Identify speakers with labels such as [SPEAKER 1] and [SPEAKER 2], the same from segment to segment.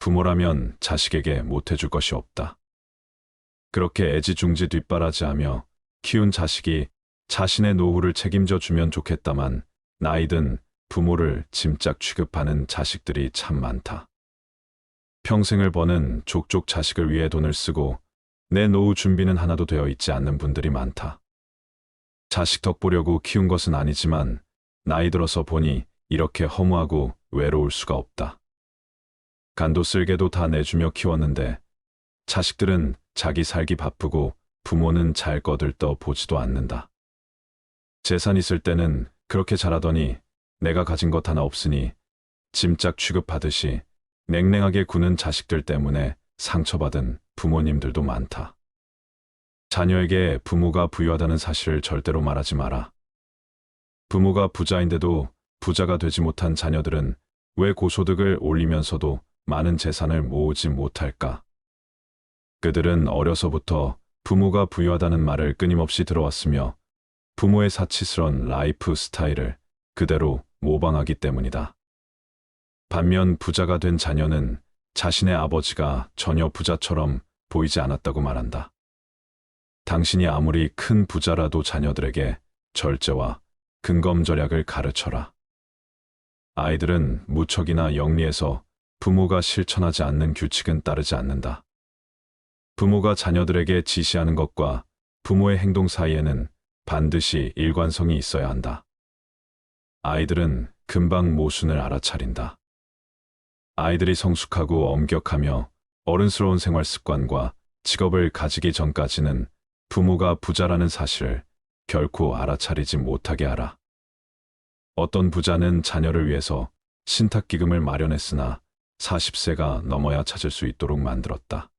[SPEAKER 1] 부모라면 자식에게 못해줄 것이 없다. 그렇게 애지중지 뒷바라지하며 키운 자식이 자신의 노후를 책임져 주면 좋겠다만 나이든 부모를 짐짝 취급하는 자식들이 참 많다. 평생을 버는 족족 자식을 위해 돈을 쓰고 내 노후 준비는 하나도 되어 있지 않는 분들이 많다. 자식 덕 보려고 키운 것은 아니지만 나이 들어서 보니 이렇게 허무하고 외로울 수가 없다. 간도 쓸개도 다 내주며 키웠는데 자식들은 자기 살기 바쁘고 부모는 잘 거들떠 보지도 않는다. 재산 있을 때는 그렇게 잘하더니 내가 가진 것 하나 없으니 짐짝 취급하듯이 냉랭하게 구는 자식들 때문에 상처받은 부모님들도 많다. 자녀에게 부모가 부유하다는 사실을 절대로 말하지 마라. 부모가 부자인데도 부자가 되지 못한 자녀들은 왜 고소득을 올리면서도 많은 재산을 모으지 못할까? 그들은 어려서부터 부모가 부유하다는 말을 끊임없이 들어왔으며 부모의 사치스런 라이프 스타일을 그대로 모방하기 때문이다. 반면 부자가 된 자녀는 자신의 아버지가 전혀 부자처럼 보이지 않았다고 말한다. 당신이 아무리 큰 부자라도 자녀들에게 절제와 근검절약을 가르쳐라. 아이들은 무척이나 영리해서 부모가 실천하지 않는 규칙은 따르지 않는다. 부모가 자녀들에게 지시하는 것과 부모의 행동 사이에는 반드시 일관성이 있어야 한다. 아이들은 금방 모순을 알아차린다. 아이들이 성숙하고 엄격하며 어른스러운 생활 습관과 직업을 가지기 전까지는 부모가 부자라는 사실을 결코 알아차리지 못하게 하라. 어떤 부자는 자녀를 위해서 신탁기금을 마련했으나 40세가 넘어야 찾을 수 있도록 만들었다.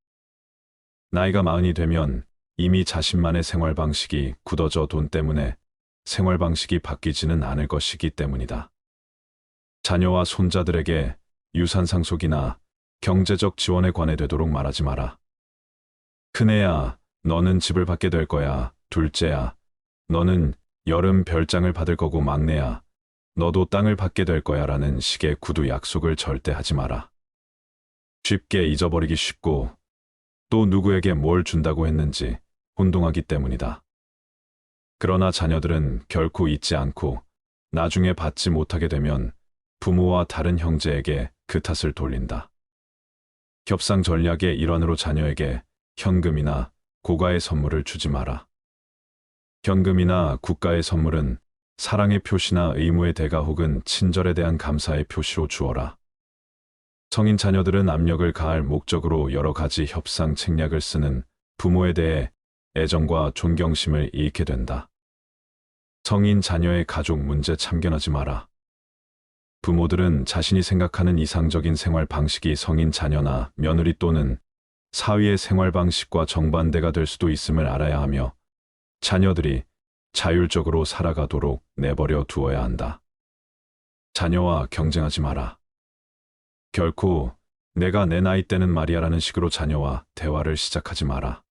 [SPEAKER 1] 나이가 40이 되면 이미 자신만의 생활 방식이 굳어져 돈 때문에 생활 방식이 바뀌지는 않을 것이기 때문이다. 자녀와 손자들에게 유산 상속이나 경제적 지원에 관해 되도록 말하지 마라. 큰애야, 너는 집을 받게 될 거야. 둘째야, 너는 여름 별장을 받을 거고 막내야, 너도 땅을 받게 될 거야 라는 식의 구두 약속을 절대 하지 마라. 쉽게 잊어버리기 쉽고 또 누구에게 뭘 준다고 했는지 혼동하기 때문이다. 그러나 자녀들은 결코 잊지 않고 나중에 받지 못하게 되면 부모와 다른 형제에게 그 탓을 돌린다. 협상 전략의 일환으로 자녀에게 현금이나 고가의 선물을 주지 마라. 현금이나 국가의 선물은 사랑의 표시나 의무의 대가 혹은 친절에 대한 감사의 표시로 주어라. 성인 자녀들은 압력을 가할 목적으로 여러 가지 협상 책략을 쓰는 부모에 대해 애정과 존경심을 잃게 된다. 성인 자녀의 가족 문제 참견하지 마라. 부모들은 자신이 생각하는 이상적인 생활 방식이 성인 자녀나 며느리 또는 사위의 생활 방식과 정반대가 될 수도 있음을 알아야 하며 자녀들이 자율적으로 살아가도록 내버려 두어야 한다. 자녀와 경쟁하지 마라. 결코 내가 내 나이 때는 말이야라는 식으로 자녀와 대화를 시작하지 마라.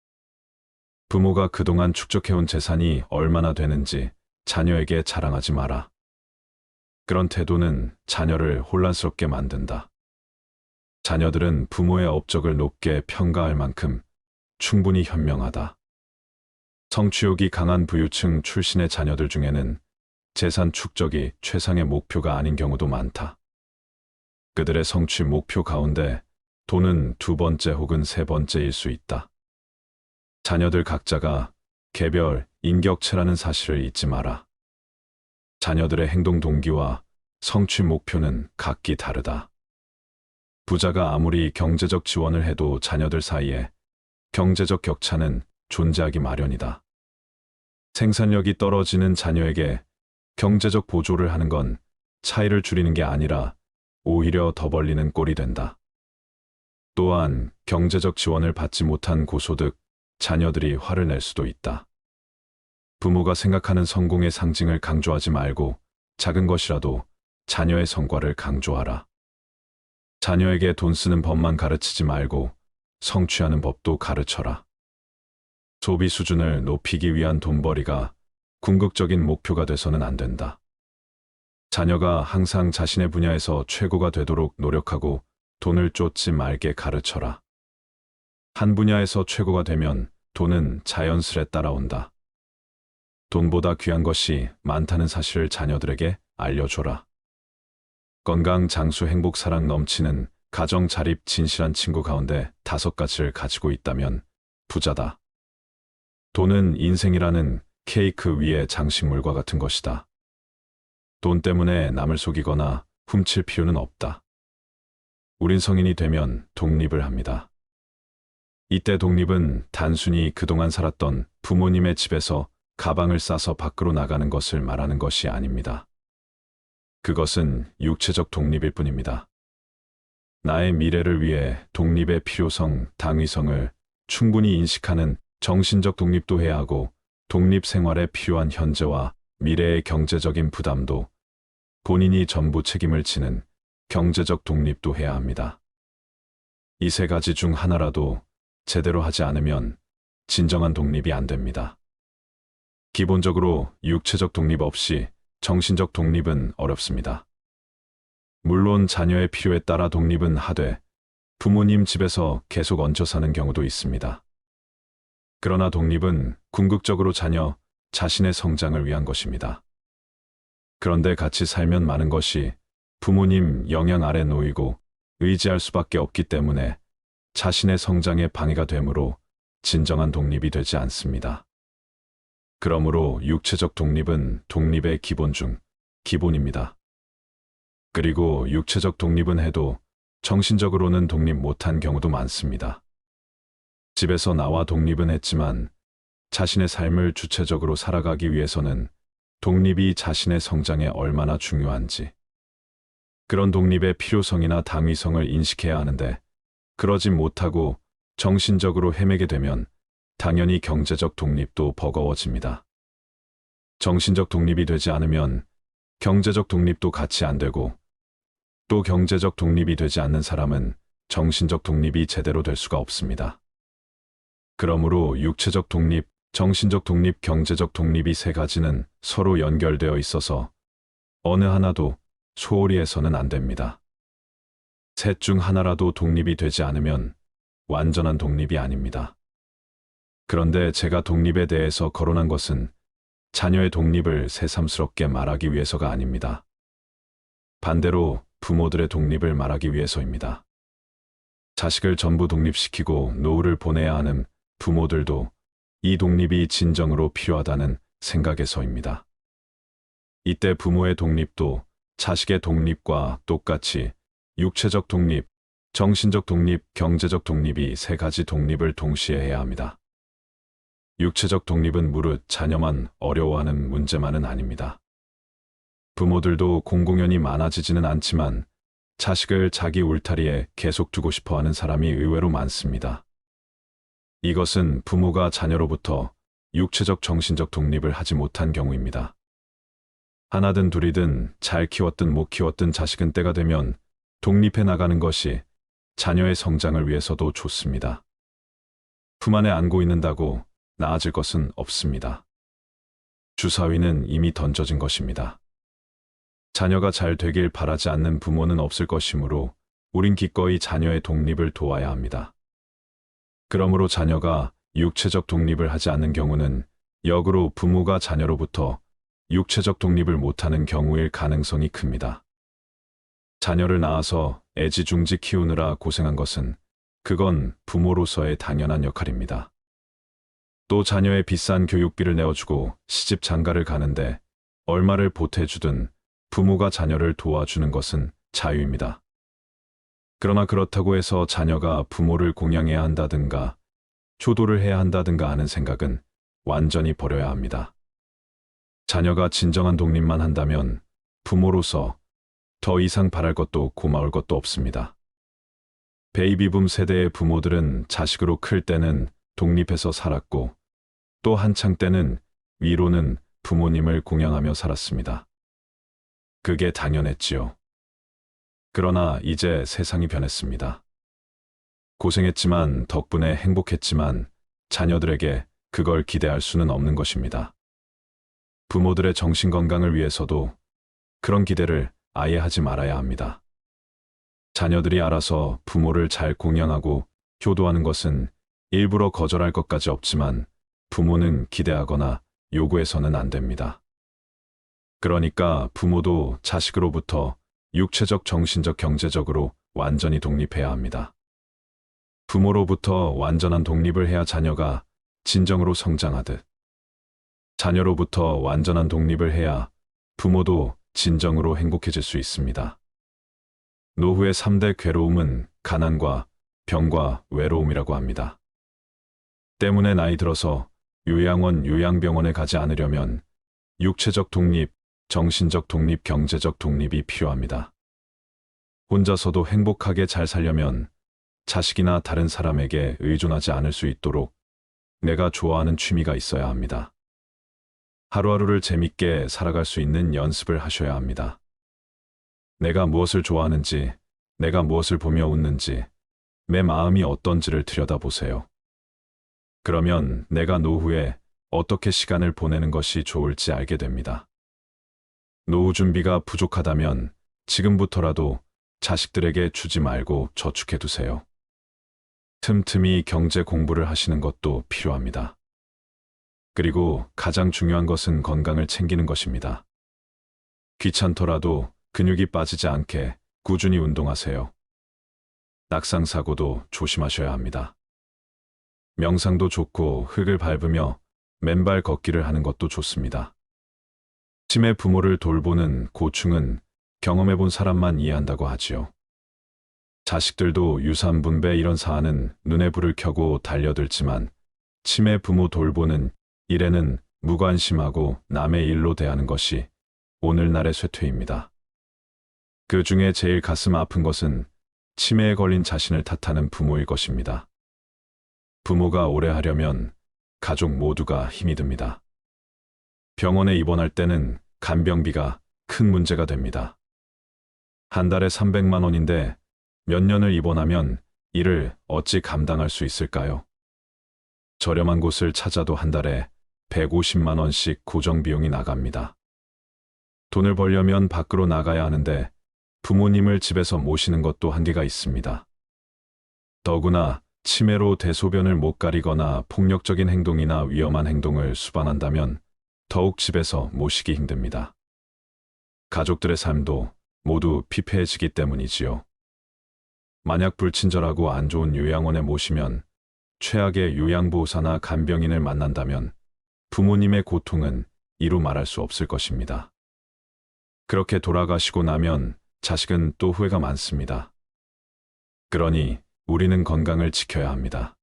[SPEAKER 1] 부모가 그동안 축적해온 재산이 얼마나 되는지 자녀에게 자랑하지 마라. 그런 태도는 자녀를 혼란스럽게 만든다. 자녀들은 부모의 업적을 높게 평가할 만큼 충분히 현명하다. 성취욕이 강한 부유층 출신의 자녀들 중에는 재산 축적이 최상의 목표가 아닌 경우도 많다. 그들의 성취 목표 가운데 돈은 두 번째 혹은 세 번째일 수 있다. 자녀들 각자가 개별 인격체라는 사실을 잊지 마라. 자녀들의 행동 동기와 성취 목표는 각기 다르다. 부자가 아무리 경제적 지원을 해도 자녀들 사이에 경제적 격차는 존재하기 마련이다. 생산력이 떨어지는 자녀에게 경제적 보조를 하는 건 차이를 줄이는 게 아니라 오히려 더 벌리는 꼴이 된다. 또한 경제적 지원을 받지 못한 고소득 자녀들이 화를 낼 수도 있다. 부모가 생각하는 성공의 상징을 강조하지 말고 작은 것이라도 자녀의 성과를 강조하라. 자녀에게 돈 쓰는 법만 가르치지 말고 성취하는 법도 가르쳐라. 소비 수준을 높이기 위한 돈벌이가 궁극적인 목표가 돼서는 안 된다. 자녀가 항상 자신의 분야에서 최고가 되도록 노력하고 돈을 쫓지 말게 가르쳐라. 한 분야에서 최고가 되면 돈은 자연스레 따라온다. 돈보다 귀한 것이 많다는 사실을 자녀들에게 알려줘라. 건강, 장수, 행복, 사랑 넘치는 가정, 자립, 진실한 친구 가운데 5가지를 가지고 있다면 부자다. 돈은 인생이라는 케이크 위의 장식물과 같은 것이다. 돈 때문에 남을 속이거나 훔칠 필요는 없다. 우린 성인이 되면 독립을 합니다. 이때 독립은 단순히 그동안 살았던 부모님의 집에서 가방을 싸서 밖으로 나가는 것을 말하는 것이 아닙니다. 그것은 육체적 독립일 뿐입니다. 나의 미래를 위해 독립의 필요성, 당위성을 충분히 인식하는 정신적 독립도 해야 하고, 독립 생활에 필요한 현재와 미래의 경제적인 부담도 본인이 전부 책임을 지는 경제적 독립도 해야 합니다. 이 3가지 중 하나라도 제대로 하지 않으면 진정한 독립이 안 됩니다. 기본적으로 육체적 독립 없이 정신적 독립은 어렵습니다. 물론 자녀의 필요에 따라 독립은 하되 부모님 집에서 계속 얹혀 사는 경우도 있습니다. 그러나 독립은 궁극적으로 자녀 자신의 성장을 위한 것입니다. 그런데 같이 살면 많은 것이 부모님 영향 아래 놓이고 의지할 수밖에 없기 때문에 자신의 성장에 방해가 되므로 진정한 독립이 되지 않습니다. 그러므로 육체적 독립은 독립의 기본 중 기본입니다. 그리고 육체적 독립은 해도 정신적으로는 독립 못한 경우도 많습니다. 집에서 나와 독립은 했지만 자신의 삶을 주체적으로 살아가기 위해서는 독립이 자신의 성장에 얼마나 중요한지, 그런 독립의 필요성이나 당위성을 인식해야 하는데, 그러지 못하고 정신적으로 헤매게 되면 당연히 경제적 독립도 버거워집니다. 정신적 독립이 되지 않으면 경제적 독립도 같이 안 되고, 또 경제적 독립이 되지 않는 사람은 정신적 독립이 제대로 될 수가 없습니다. 그러므로 육체적 독립, 정신적 독립, 경제적 독립이 3가지는 서로 연결되어 있어서 어느 하나도 소홀히 해서는 안 됩니다. 셋 중 하나라도 독립이 되지 않으면 완전한 독립이 아닙니다. 그런데 제가 독립에 대해서 거론한 것은 자녀의 독립을 새삼스럽게 말하기 위해서가 아닙니다. 반대로 부모들의 독립을 말하기 위해서입니다. 자식을 전부 독립시키고 노후를 보내야 하는 부모들도 이 독립이 진정으로 필요하다는 생각에서입니다. 이때 부모의 독립도 자식의 독립과 똑같이 육체적 독립, 정신적 독립, 경제적 독립이 3가지 독립을 동시에 해야 합니다. 육체적 독립은 무릇 자녀만 어려워하는 문제만은 아닙니다. 부모들도 공공연히 많아지지는 않지만 자식을 자기 울타리에 계속 두고 싶어하는 사람이 의외로 많습니다. 이것은 부모가 자녀로부터 육체적 정신적 독립을 하지 못한 경우입니다. 하나든 둘이든 잘 키웠든 못 키웠든 자식은 때가 되면 독립해 나가는 것이 자녀의 성장을 위해서도 좋습니다. 품 안에 안고 있는다고 나아질 것은 없습니다. 주사위는 이미 던져진 것입니다. 자녀가 잘 되길 바라지 않는 부모는 없을 것이므로 우린 기꺼이 자녀의 독립을 도와야 합니다. 그러므로 자녀가 육체적 독립을 하지 않는 경우는 역으로 부모가 자녀로부터 육체적 독립을 못하는 경우일 가능성이 큽니다. 자녀를 낳아서 애지중지 키우느라 고생한 것은 그건 부모로서의 당연한 역할입니다. 또 자녀의 비싼 교육비를 내어주고 시집 장가를 가는데 얼마를 보태주든 부모가 자녀를 도와주는 것은 자유입니다. 그러나 그렇다고 해서 자녀가 부모를 공양해야 한다든가 효도를 해야 한다든가 하는 생각은 완전히 버려야 합니다. 자녀가 진정한 독립만 한다면 부모로서 더 이상 바랄 것도 고마울 것도 없습니다. 베이비붐 세대의 부모들은 자식으로 클 때는 독립해서 살았고 또 한창 때는 위로는 부모님을 공양하며 살았습니다. 그게 당연했지요. 그러나 이제 세상이 변했습니다. 고생했지만 덕분에 행복했지만 자녀들에게 그걸 기대할 수는 없는 것입니다. 부모들의 정신건강을 위해서도 그런 기대를 아예 하지 말아야 합니다. 자녀들이 알아서 부모를 잘 공양하고 효도하는 것은 일부러 거절할 것까지 없지만 부모는 기대하거나 요구해서는 안 됩니다. 그러니까 부모도 자식으로부터 육체적, 정신적, 경제적으로 완전히 독립해야 합니다. 부모로부터 완전한 독립을 해야 자녀가 진정으로 성장하듯, 자녀로부터 완전한 독립을 해야 부모도 진정으로 행복해질 수 있습니다. 노후의 3대 괴로움은 가난과 병과 외로움이라고 합니다. 때문에 나이 들어서 요양원, 요양병원에 가지 않으려면 육체적 독립, 정신적 독립, 경제적 독립이 필요합니다. 혼자서도 행복하게 잘 살려면 자식이나 다른 사람에게 의존하지 않을 수 있도록 내가 좋아하는 취미가 있어야 합니다. 하루하루를 재밌게 살아갈 수 있는 연습을 하셔야 합니다. 내가 무엇을 좋아하는지, 내가 무엇을 보며 웃는지, 내 마음이 어떤지를 들여다보세요. 그러면 내가 노후에 어떻게 시간을 보내는 것이 좋을지 알게 됩니다. 노후 준비가 부족하다면 지금부터라도 자식들에게 주지 말고 저축해 두세요. 틈틈이 경제 공부를 하시는 것도 필요합니다. 그리고 가장 중요한 것은 건강을 챙기는 것입니다. 귀찮더라도 근육이 빠지지 않게 꾸준히 운동하세요. 낙상사고도 조심하셔야 합니다. 명상도 좋고 흙을 밟으며 맨발 걷기를 하는 것도 좋습니다. 치매 부모를 돌보는 고충은 경험해본 사람만 이해한다고 하지요. 자식들도 유산 분배 이런 사안은 눈에 불을 켜고 달려들지만 치매 부모 돌보는 일에는 무관심하고 남의 일로 대하는 것이 오늘날의 쇠퇴입니다. 그 중에 제일 가슴 아픈 것은 치매에 걸린 자신을 탓하는 부모일 것입니다. 부모가 오래 하려면 가족 모두가 힘이 듭니다. 병원에 입원할 때는 간병비가 큰 문제가 됩니다. 한 달에 300만 원인데 몇 년을 입원하면 이를 어찌 감당할 수 있을까요? 저렴한 곳을 찾아도 한 달에 150만 원씩 고정 비용이 나갑니다. 돈을 벌려면 밖으로 나가야 하는데 부모님을 집에서 모시는 것도 한계가 있습니다. 더구나 치매로 대소변을 못 가리거나 폭력적인 행동이나 위험한 행동을 수반한다면 더욱 집에서 모시기 힘듭니다. 가족들의 삶도 모두 피폐해지기 때문이지요. 만약 불친절하고 안 좋은 요양원에 모시면 최악의 요양보호사나 간병인을 만난다면 부모님의 고통은 이루 말할 수 없을 것입니다. 그렇게 돌아가시고 나면 자식은 또 후회가 많습니다. 그러니 우리는 건강을 지켜야 합니다.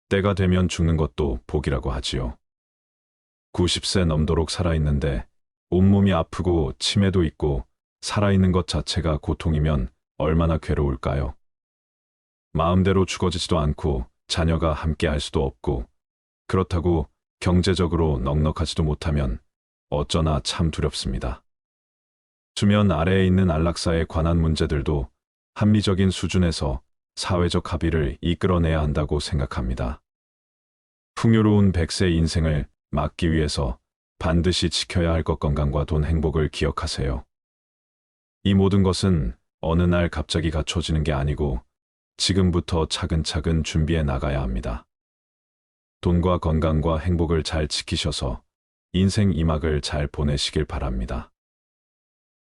[SPEAKER 1] 때가 되면 죽는 것도 복이라고 하지요. 90세 넘도록 살아있는데 온몸이 아프고 치매도 있고 살아있는 것 자체가 고통이면 얼마나 괴로울까요? 마음대로 죽어지지도 않고 자녀가 함께 할 수도 없고 그렇다고 경제적으로 넉넉하지도 못하면 어쩌나 참 두렵습니다. 수면 아래에 있는 안락사에 관한 문제들도 합리적인 수준에서 사회적 합의를 이끌어내야 한다고 생각합니다. 풍요로운 100세 인생을 막기 위해서 반드시 지켜야 할 것 건강과 돈 행복을 기억하세요. 이 모든 것은 어느 날 갑자기 갖춰지는 게 아니고 지금부터 차근차근 준비해 나가야 합니다. 돈과 건강과 행복을 잘 지키셔서 인생 2막을 잘 보내시길 바랍니다.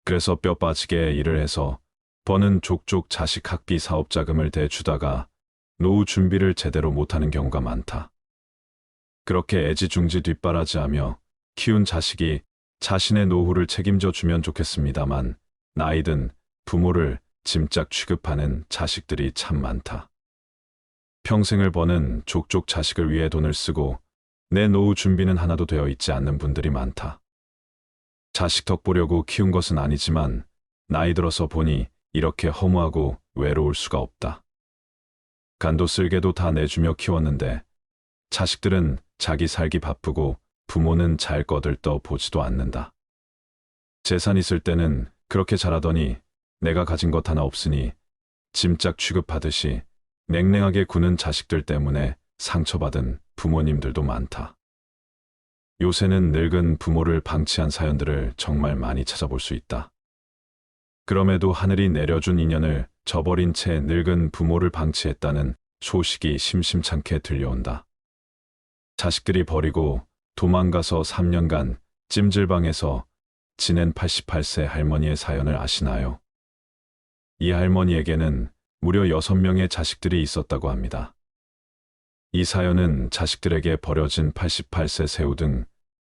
[SPEAKER 1] 그래서 뼈 빠지게 일을 해서 버는 족족 자식 학비 사업 자금을 대주다가 노후 준비를 제대로 못하는 경우가 많다. 그렇게 애지중지 뒷바라지하며 키운 자식이 자신의 노후를 책임져 주면 좋겠습니다만 나이든 부모를 짐짝 취급하는 자식들이 참 많다. 평생을 버는 족족 자식을 위해 돈을 쓰고 내 노후 준비는 하나도 되어 있지 않는 분들이 많다. 자식 덕 보려고 키운 것은 아니지만 나이 들어서 보니 이렇게 허무하고 외로울 수가 없다. 간도 쓸개도 다 내주며 키웠는데 자식들은 자기 살기 바쁘고 부모는 잘 거들떠 보지도 않는다. 재산 있을 때는 그렇게 잘하더니 내가 가진 것 하나 없으니 짐짝 취급하듯이 냉랭하게 구는 자식들 때문에 상처받은 부모님들도 많다. 요새는 늙은 부모를 방치한 사연들을 정말 많이 찾아볼 수 있다. 그럼에도 하늘이 내려준 인연을 저버린 채 늙은 부모를 방치했다는 소식이 심심찮게 들려온다. 자식들이 버리고 도망가서 3년간 찜질방에서 지낸 88세 할머니의 사연을 아시나요? 이 할머니에게는 무려 6명의 자식들이 있었다고 합니다. 이 사연은 자식들에게 버려진 88세 새우등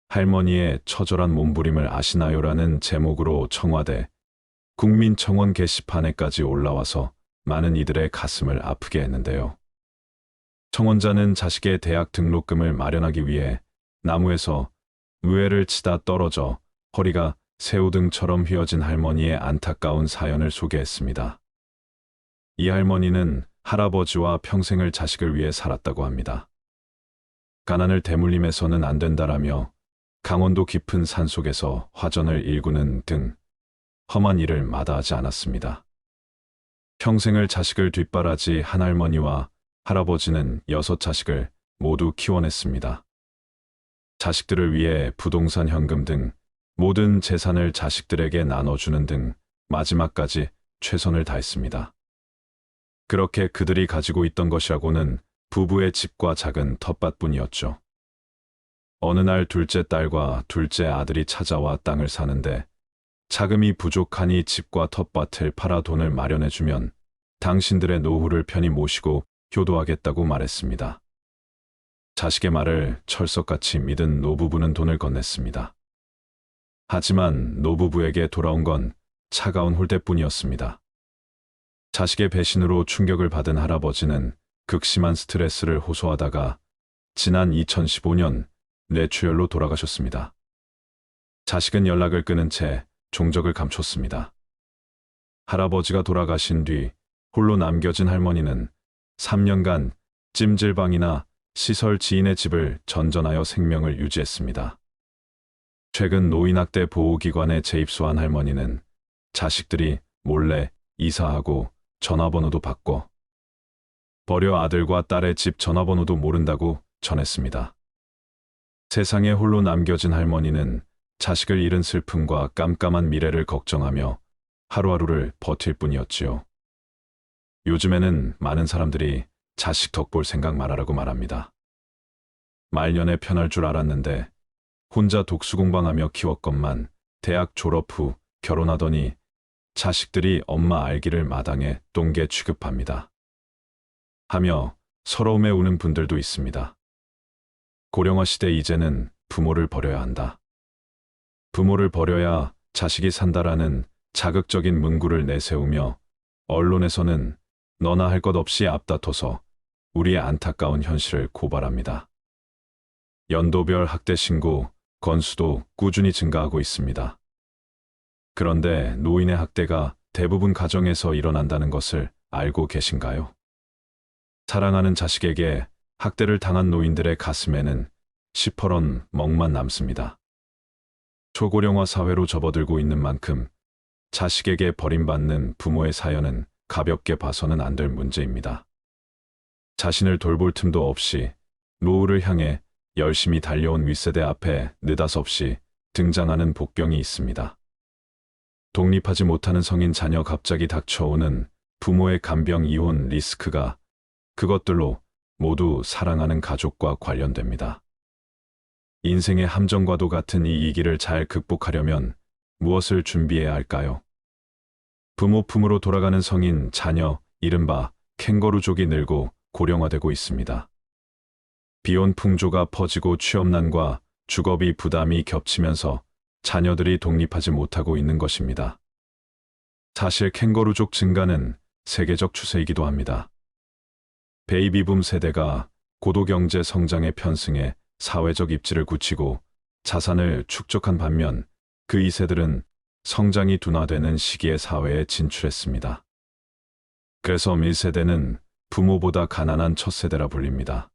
[SPEAKER 1] 할머니의 처절한 몸부림을 아시나요라는 제목으로 청와대 국민청원 게시판에까지 올라와서 많은 이들의 가슴을 아프게 했는데요. 청원자는 자식의 대학 등록금을 마련하기 위해 나무에서 무예를 치다 떨어져 허리가 새우등처럼 휘어진 할머니의 안타까운 사연을 소개했습니다. 이 할머니는 할아버지와 평생을 자식을 위해 살았다고 합니다. 가난을 대물림해서는 안 된다라며 강원도 깊은 산속에서 화전을 일구는 등 험한 일을 마다하지 않았습니다. 평생을 자식을 뒷바라지 한 할머니와 할아버지는 6자식을 모두 키워냈습니다. 자식들을 위해 부동산 현금 등 모든 재산을 자식들에게 나눠주는 등 마지막까지 최선을 다했습니다. 그렇게 그들이 가지고 있던 것이라고는 부부의 집과 작은 텃밭뿐이었죠. 어느 날 둘째 딸과 둘째 아들이 찾아와 땅을 사는데 자금이 부족하니 집과 텃밭을 팔아 돈을 마련해주면 당신들의 노후를 편히 모시고 효도하겠다고 말했습니다. 자식의 말을 철석같이 믿은 노부부는 돈을 건넸습니다. 하지만 노부부에게 돌아온 건 차가운 홀대뿐이었습니다. 자식의 배신으로 충격을 받은 할아버지는 극심한 스트레스를 호소하다가 지난 2015년 뇌출혈로 돌아가셨습니다. 자식은 연락을 끊은 채 종적을 감췄습니다. 할아버지가 돌아가신 뒤 홀로 남겨진 할머니는 3년간 찜질방이나 시설 지인의 집을 전전하여 생명을 유지했습니다. 최근 노인학대 보호기관에 재입소한 할머니는 자식들이 몰래 이사하고 전화번호도 바꿔 버려 아들과 딸의 집 전화번호도 모른다고 전했습니다. 세상에 홀로 남겨진 할머니는 자식을 잃은 슬픔과 깜깜한 미래를 걱정하며 하루하루를 버틸 뿐이었지요. 요즘에는 많은 사람들이 자식 덕볼 생각 말아라고 말합니다. 말년에 편할 줄 알았는데 혼자 독수공방하며 키웠건만 대학 졸업 후 결혼하더니 자식들이 엄마 알기를 마당에 똥개 취급합니다. 하며 서러움에 우는 분들도 있습니다. 고령화 시대 이제는 부모를 버려야 한다. 부모를 버려야 자식이 산다라는 자극적인 문구를 내세우며 언론에서는 너나 할 것 없이 앞다퉈서 우리의 안타까운 현실을 고발합니다. 연도별 학대 신고 건수도 꾸준히 증가하고 있습니다. 그런데 노인의 학대가 대부분 가정에서 일어난다는 것을 알고 계신가요? 사랑하는 자식에게 학대를 당한 노인들의 가슴에는 시퍼런 멍만 남습니다. 초고령화 사회로 접어들고 있는 만큼 자식에게 버림받는 부모의 사연은 가볍게 봐서는 안 될 문제입니다. 자신을 돌볼 틈도 없이 노후를 향해 열심히 달려온 윗세대 앞에 느닷없이 등장하는 복병이 있습니다. 독립하지 못하는 성인 자녀 갑자기 닥쳐오는 부모의 간병 이혼 리스크가 그것들로 모두 사랑하는 가족과 관련됩니다. 인생의 함정과도 같은 이 위기를 잘 극복하려면 무엇을 준비해야 할까요? 부모 품으로 돌아가는 성인 자녀, 이른바 캥거루족이 늘고 고령화되고 있습니다. 비혼 풍조가 퍼지고 취업난과 주거비 부담이 겹치면서 자녀들이 독립하지 못하고 있는 것입니다. 사실 캥거루족 증가는 세계적 추세이기도 합니다. 베이비붐 세대가 고도경제 성장에 편승해 사회적 입지를 굳히고 자산을 축적한 반면 그 2세들은 성장이 둔화되는 시기에 사회에 진출했습니다. 그래서 1세대는 부모보다 가난한 첫 세대라 불립니다.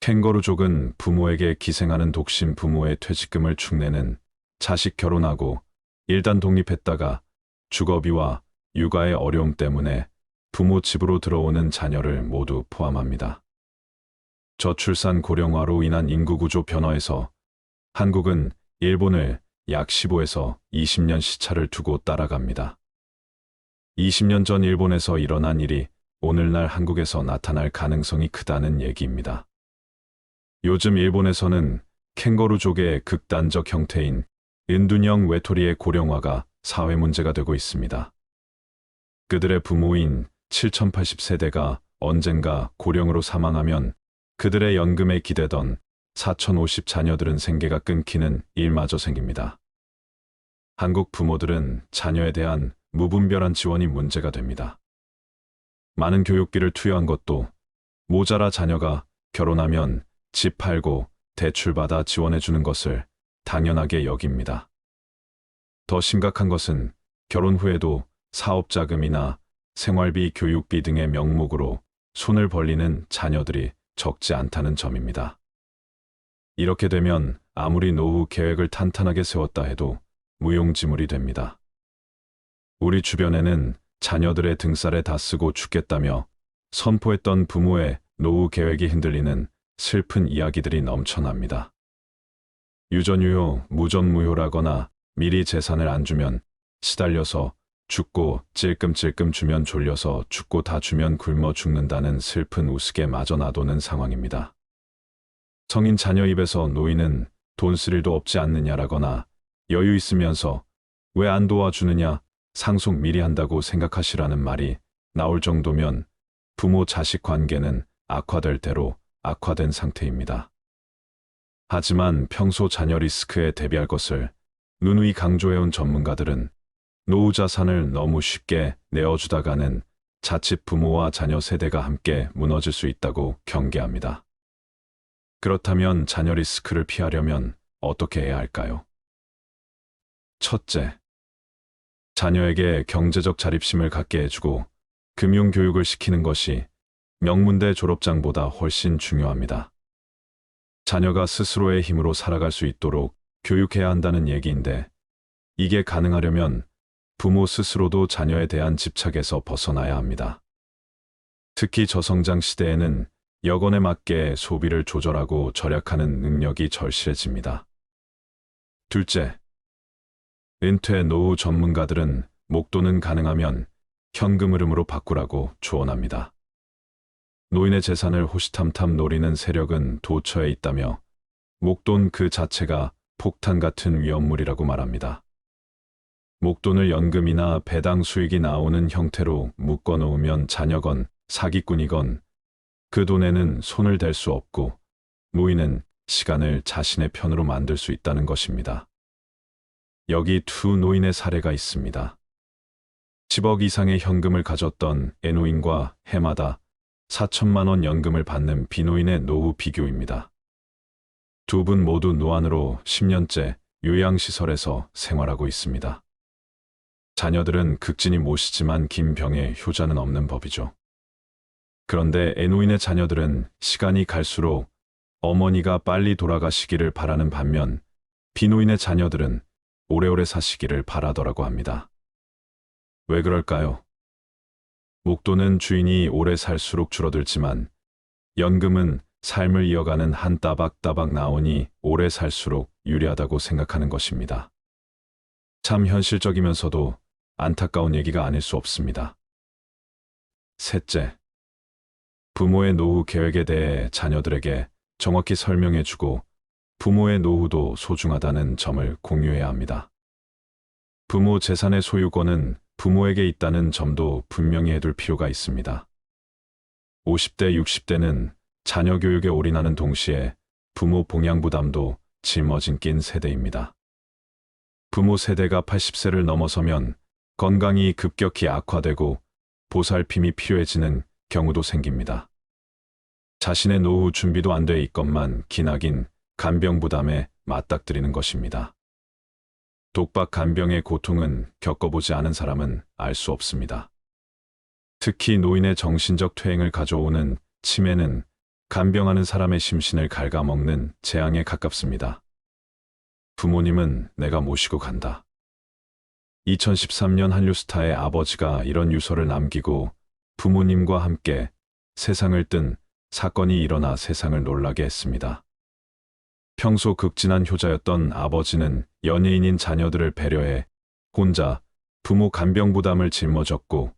[SPEAKER 1] 캥거루족은 부모에게 기생하는 독신 부모의 퇴직금을 축내는 자식 결혼하고 일단 독립했다가 주거비와 육아의 어려움 때문에 부모 집으로 들어오는 자녀를 모두 포함합니다. 저출산 고령화로 인한 인구구조 변화에서 한국은 일본을 약 15에서 20년 시차를 두고 따라갑니다. 20년 전 일본에서 일어난 일이 오늘날 한국에서 나타날 가능성이 크다는 얘기입니다. 요즘 일본에서는 캥거루족의 극단적 형태인 은둔형 외톨이의 고령화가 사회 문제가 되고 있습니다. 그들의 부모인 7080세대가 언젠가 고령으로 사망하면 그들의 연금에 기대던 4050 자녀들은 생계가 끊기는 일마저 생깁니다. 한국 부모들은 자녀에 대한 무분별한 지원이 문제가 됩니다. 많은 교육비를 투여한 것도 모자라 자녀가 결혼하면 집 팔고 대출받아 지원해주는 것을 당연하게 여깁니다. 더 심각한 것은 결혼 후에도 사업자금이나 생활비, 교육비 등의 명목으로 손을 벌리는 자녀들이 적지 않다는 점입니다. 이렇게 되면 아무리 노후 계획을 탄탄하게 세웠다 해도 무용지물이 됩니다. 우리 주변에는 자녀들의 등살에 다 쓰고 죽겠다며 선포했던 부모의 노후 계획이 흔들리는 슬픈 이야기들이 넘쳐납니다. 유전유효, 무전무효라거나 미리 재산을 안 주면 시달려서 죽고 찔끔찔끔 주면 졸려서 죽고 다 주면 굶어 죽는다는 슬픈 우스개마저 놔도는 상황입니다. 성인 자녀 입에서 노인은 돈 쓸 일도 없지 않느냐라거나 여유 있으면서 왜 안 도와주느냐 상속 미리 한다고 생각하시라는 말이 나올 정도면 부모 자식 관계는 악화될 대로 악화된 상태입니다. 하지만 평소 자녀 리스크에 대비할 것을 누누이 강조해온 전문가들은 노후 자산을 너무 쉽게 내어주다가는 자칫 부모와 자녀 세대가 함께 무너질 수 있다고 경계합니다. 그렇다면 자녀 리스크를 피하려면 어떻게 해야 할까요? 첫째, 자녀에게 경제적 자립심을 갖게 해주고 금융교육을 시키는 것이 명문대 졸업장보다 훨씬 중요합니다. 자녀가 스스로의 힘으로 살아갈 수 있도록 교육해야 한다는 얘기인데 이게 가능하려면 부모 스스로도 자녀에 대한 집착에서 벗어나야 합니다. 특히 저성장 시대에는 여건에 맞게 소비를 조절하고 절약하는 능력이 절실해집니다. 둘째, 은퇴 노후 전문가들은 목돈은 가능하면 현금 흐름으로 바꾸라고 조언합니다. 노인의 재산을 호시탐탐 노리는 세력은 도처에 있다며 목돈 그 자체가 폭탄 같은 위험물이라고 말합니다. 목돈을 연금이나 배당 수익이 나오는 형태로 묶어놓으면 자녀건 사기꾼이건 그 돈에는 손을 댈 수 없고 노인은 시간을 자신의 편으로 만들 수 있다는 것입니다. 여기 두 노인의 사례가 있습니다. 10억 이상의 현금을 가졌던 애노인과 해마다 4천만 원 연금을 받는 비노인의 노후 비교입니다. 두 분 모두 노안으로 10년째 요양시설에서 생활하고 있습니다. 자녀들은 극진히 모시지만 긴 병에 효자는 없는 법이죠. 그런데 애노인의 자녀들은 시간이 갈수록 어머니가 빨리 돌아가시기를 바라는 반면 비노인의 자녀들은 오래오래 사시기를 바라더라고 합니다. 왜 그럴까요? 목돈은 주인이 오래 살수록 줄어들지만 연금은 삶을 이어가는 한 따박따박 나오니 오래 살수록 유리하다고 생각하는 것입니다. 참 현실적이면서도 안타까운 얘기가 아닐 수 없습니다. 셋째, 부모의 노후 계획에 대해 자녀들에게 정확히 설명해주고 부모의 노후도 소중하다는 점을 공유해야 합니다. 부모 재산의 소유권은 부모에게 있다는 점도 분명히 해둘 필요가 있습니다. 50대, 60대는 자녀 교육에 올인하는 동시에 부모 봉양 부담도 짊어진 낀 세대입니다. 부모 세대가 80세를 넘어서면 건강이 급격히 악화되고 보살핌이 필요해지는 경우도 생깁니다. 자신의 노후 준비도 안 돼 있건만 기나긴 간병 부담에 맞닥뜨리는 것입니다. 독박 간병의 고통은 겪어보지 않은 사람은 알 수 없습니다. 특히 노인의 정신적 퇴행을 가져오는 치매는 간병하는 사람의 심신을 갉아먹는 재앙에 가깝습니다. 부모님은 내가 모시고 간다. 2013년 한류 스타의 아버지가 이런 유서를 남기고 부모님과 함께 세상을 뜬 사건이 일어나 세상을 놀라게 했습니다. 평소 극진한 효자였던 아버지는 연예인인 자녀들을 배려해 혼자 부모 간병 부담을 짊어졌고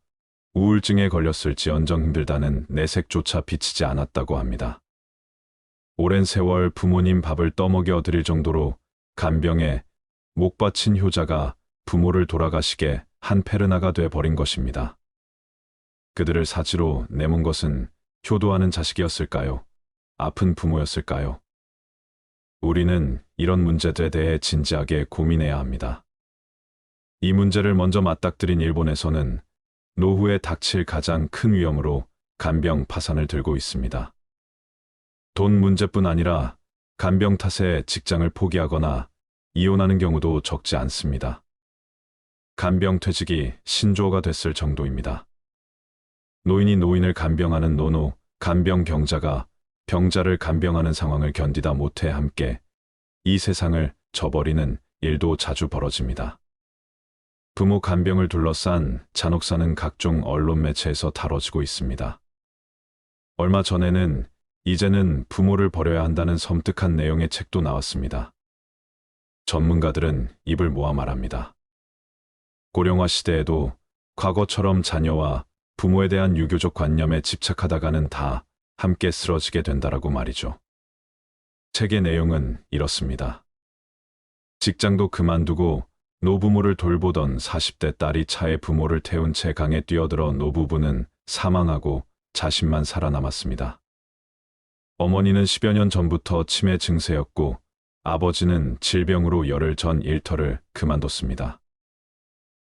[SPEAKER 1] 우울증에 걸렸을지언정 힘들다는 내색조차 비치지 않았다고 합니다. 오랜 세월 부모님 밥을 떠먹여 드릴 정도로 간병에 목 바친 효자가 부모를 돌아가시게 한 페르나가 돼 버린 것입니다. 그들을 사지로 내몬 것은 효도하는 자식이었을까요? 아픈 부모였을까요? 우리는 이런 문제들에 대해 진지하게 고민해야 합니다. 이 문제를 먼저 맞닥뜨린 일본에서는 노후에 닥칠 가장 큰 위험으로 간병 파산을 들고 있습니다. 돈 문제뿐 아니라 간병 탓에 직장을 포기하거나 이혼하는 경우도 적지 않습니다. 간병 퇴직이 신조어가 됐을 정도입니다. 노인이 노인을 간병하는 노노, 간병 병자가 병자를 간병하는 상황을 견디다 못해 함께 이 세상을 져버리는 일도 자주 벌어집니다. 부모 간병을 둘러싼 잔혹사는 각종 언론 매체에서 다뤄지고 있습니다. 얼마 전에는 이제는 부모를 버려야 한다는 섬뜩한 내용의 책도 나왔습니다. 전문가들은 입을 모아 말합니다. 고령화 시대에도 과거처럼 자녀와 부모에 대한 유교적 관념에 집착하다가는 다 함께 쓰러지게 된다라고 말이죠. 책의 내용은 이렇습니다. 직장도 그만두고 노부모를 돌보던 40대 딸이 차에 부모를 태운 채 강에 뛰어들어 노부부는 사망하고 자신만 살아남았습니다. 어머니는 10여 년 전부터 치매 증세였고 아버지는 질병으로 열흘 전 일터를 그만뒀습니다.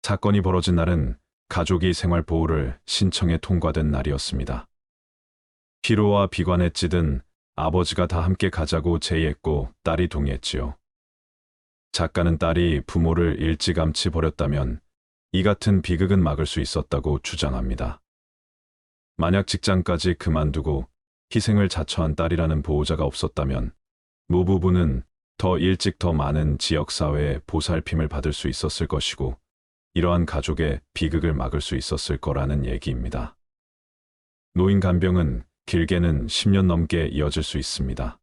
[SPEAKER 1] 사건이 벌어진 날은 가족이 생활보호를 신청해 통과된 날이었습니다. 피로와 비관에 찌든 아버지가 다 함께 가자고 제의했고 딸이 동의했지요. 작가는 딸이 부모를 일찌감치 버렸다면 이 같은 비극은 막을 수 있었다고 주장합니다. 만약 직장까지 그만두고 희생을 자처한 딸이라는 보호자가 없었다면 노부부는 더 일찍 더 많은 지역사회의 보살핌을 받을 수 있었을 것이고 이러한 가족의 비극을 막을 수 있었을 거라는 얘기입니다. 노인 간병은 길게는 10년 넘게 이어질 수 있습니다.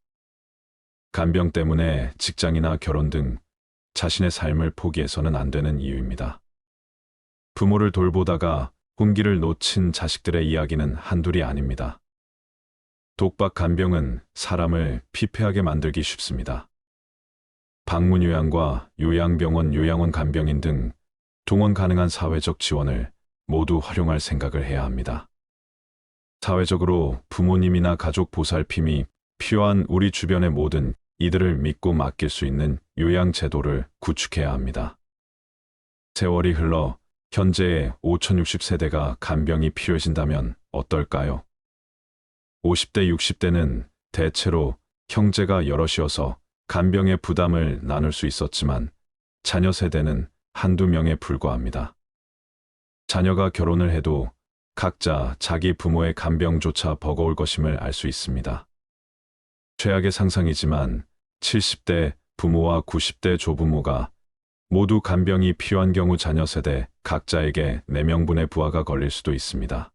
[SPEAKER 1] 간병 때문에 직장이나 결혼 등 자신의 삶을 포기해서는 안 되는 이유입니다. 부모를 돌보다가 혼기를 놓친 자식들의 이야기는 한둘이 아닙니다. 독박 간병은 사람을 피폐하게 만들기 쉽습니다. 방문 요양과 요양병원 요양원 간병인 등 동원 가능한 사회적 지원을 모두 활용할 생각을 해야 합니다. 사회적으로 부모님이나 가족 보살핌이 필요한 우리 주변의 모든 이들을 믿고 맡길 수 있는 요양제도를 구축해야 합니다. 세월이 흘러 현재의 5060세대가 간병이 필요해진다면 어떨까요? 50대, 60대는 대체로 형제가 여럿이어서 간병의 부담을 나눌 수 있었지만 자녀 세대는 한두 명에 불과합니다. 자녀가 결혼을 해도 각자 자기 부모의 간병조차 버거울 것임을 알 수 있습니다. 최악의 상상이지만 70대 부모와 90대 조부모가 모두 간병이 필요한 경우 자녀 세대 각자에게 4명분의 부하가 걸릴 수도 있습니다.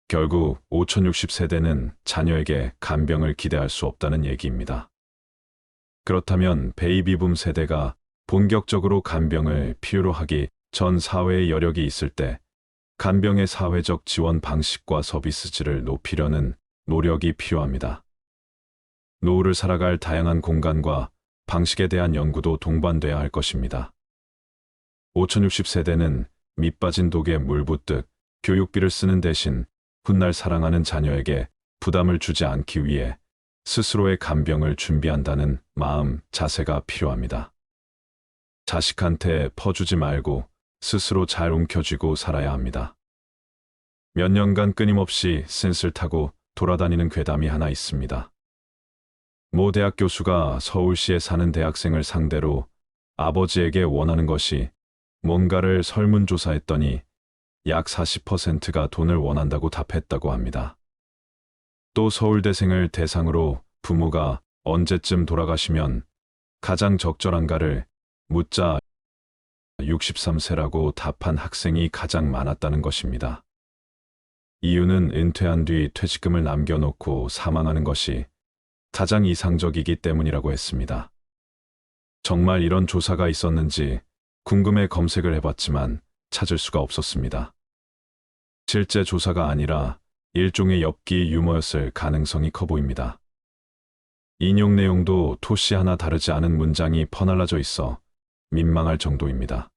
[SPEAKER 1] 결국 5060세대는 자녀에게 간병을 기대할 수 없다는 얘기입니다. 그렇다면 베이비붐 세대가 본격적으로 간병을 필요로 하기 전 사회의 여력이 있을 때 간병의 사회적 지원 방식과 서비스질을 높이려는 노력이 필요합니다. 노후를 살아갈 다양한 공간과 방식에 대한 연구도 동반돼야 할 것입니다. 5060세대는 밑빠진 독에 물 붓듯 교육비를 쓰는 대신 훗날 사랑하는 자녀에게 부담을 주지 않기 위해 스스로의 간병을 준비한다는 마음, 자세가 필요합니다. 자식한테 퍼주지 말고 스스로 잘 움켜쥐고 살아야 합니다. 몇 년간 끊임없이 센스를 타고 돌아다니는 괴담이 하나 있습니다. 모 대학 교수가 서울시에 사는 대학생을 상대로 아버지에게 원하는 것이 뭔가를 설문조사했더니 약 40%가 돈을 원한다고 답했다고 합니다. 또 서울대생을 대상으로 부모가 언제쯤 돌아가시면 가장 적절한가를 묻자 63세라고 답한 학생이 가장 많았다는 것입니다. 이유는 은퇴한 뒤 퇴직금을 남겨놓고 사망하는 것이 가장 이상적이기 때문이라고 했습니다. 정말 이런 조사가 있었는지 궁금해 검색을 해봤지만 찾을 수가 없었습니다. 실제 조사가 아니라 일종의 엽기 유머였을 가능성이 커 보입니다. 인용 내용도 토시 하나 다르지 않은 문장이 퍼날라져 있어 민망할 정도입니다.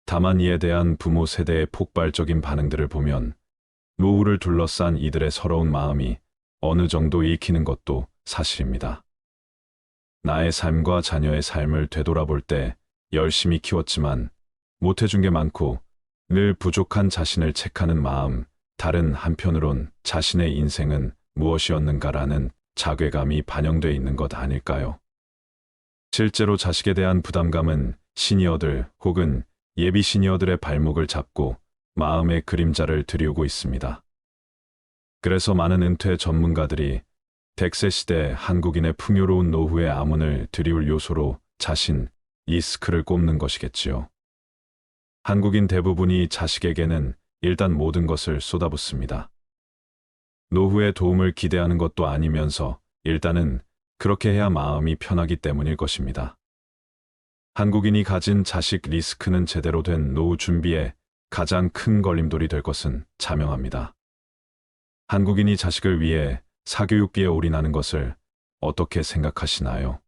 [SPEAKER 1] 다만 이에 대한 부모 세대의 폭발적인 반응들을 보면 노후를 둘러싼 이들의 서러운 마음이 어느 정도 읽히는 것도 사실입니다. 나의 삶과 자녀의 삶을 되돌아볼 때 열심히 키웠지만 못해준 게 많고 늘 부족한 자신을 책하는 마음, 다른 한편으론 자신의 인생은 무엇이었는가라는 자괴감이 반영돼 있는 것 아닐까요? 실제로 자식에 대한 부담감은 시니어들 혹은 예비 시니어들의 발목을 잡고 마음의 그림자를 드리우고 있습니다. 그래서 많은 은퇴 전문가들이 100세 시대 한국인의 풍요로운 노후의 암운을 드리울 요소로 자신, 리스크를 꼽는 것이겠지요. 한국인 대부분이 자식에게는 일단 모든 것을 쏟아붓습니다. 노후의 도움을 기대하는 것도 아니면서 일단은 그렇게 해야 마음이 편하기 때문일 것입니다. 한국인이 가진 자식 리스크는 제대로 된 노후 준비에 가장 큰 걸림돌이 될 것은 자명합니다. 한국인이 자식을 위해 사교육비에 올인하는 것을 어떻게 생각하시나요?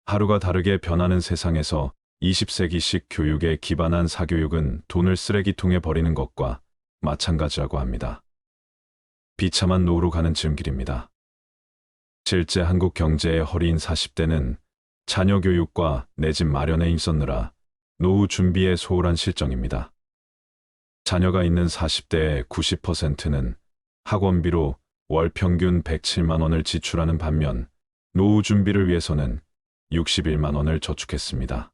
[SPEAKER 1] 하루가 다르게 변하는 세상에서 20세기식 교육에 기반한 사교육은 돈을 쓰레기통에 버리는 것과 마찬가지라고 합니다. 비참한 노후로 가는 지름길입니다. 실제 한국 경제의 허리인 40대는 자녀 교육과 내 집 마련에 힘썼느라 노후 준비에 소홀한 실정입니다. 자녀가 있는 40대의 90%는 학원비로 월 평균 107만 원을 지출하는 반면 노후 준비를 위해서는 61만 원을 저축했습니다.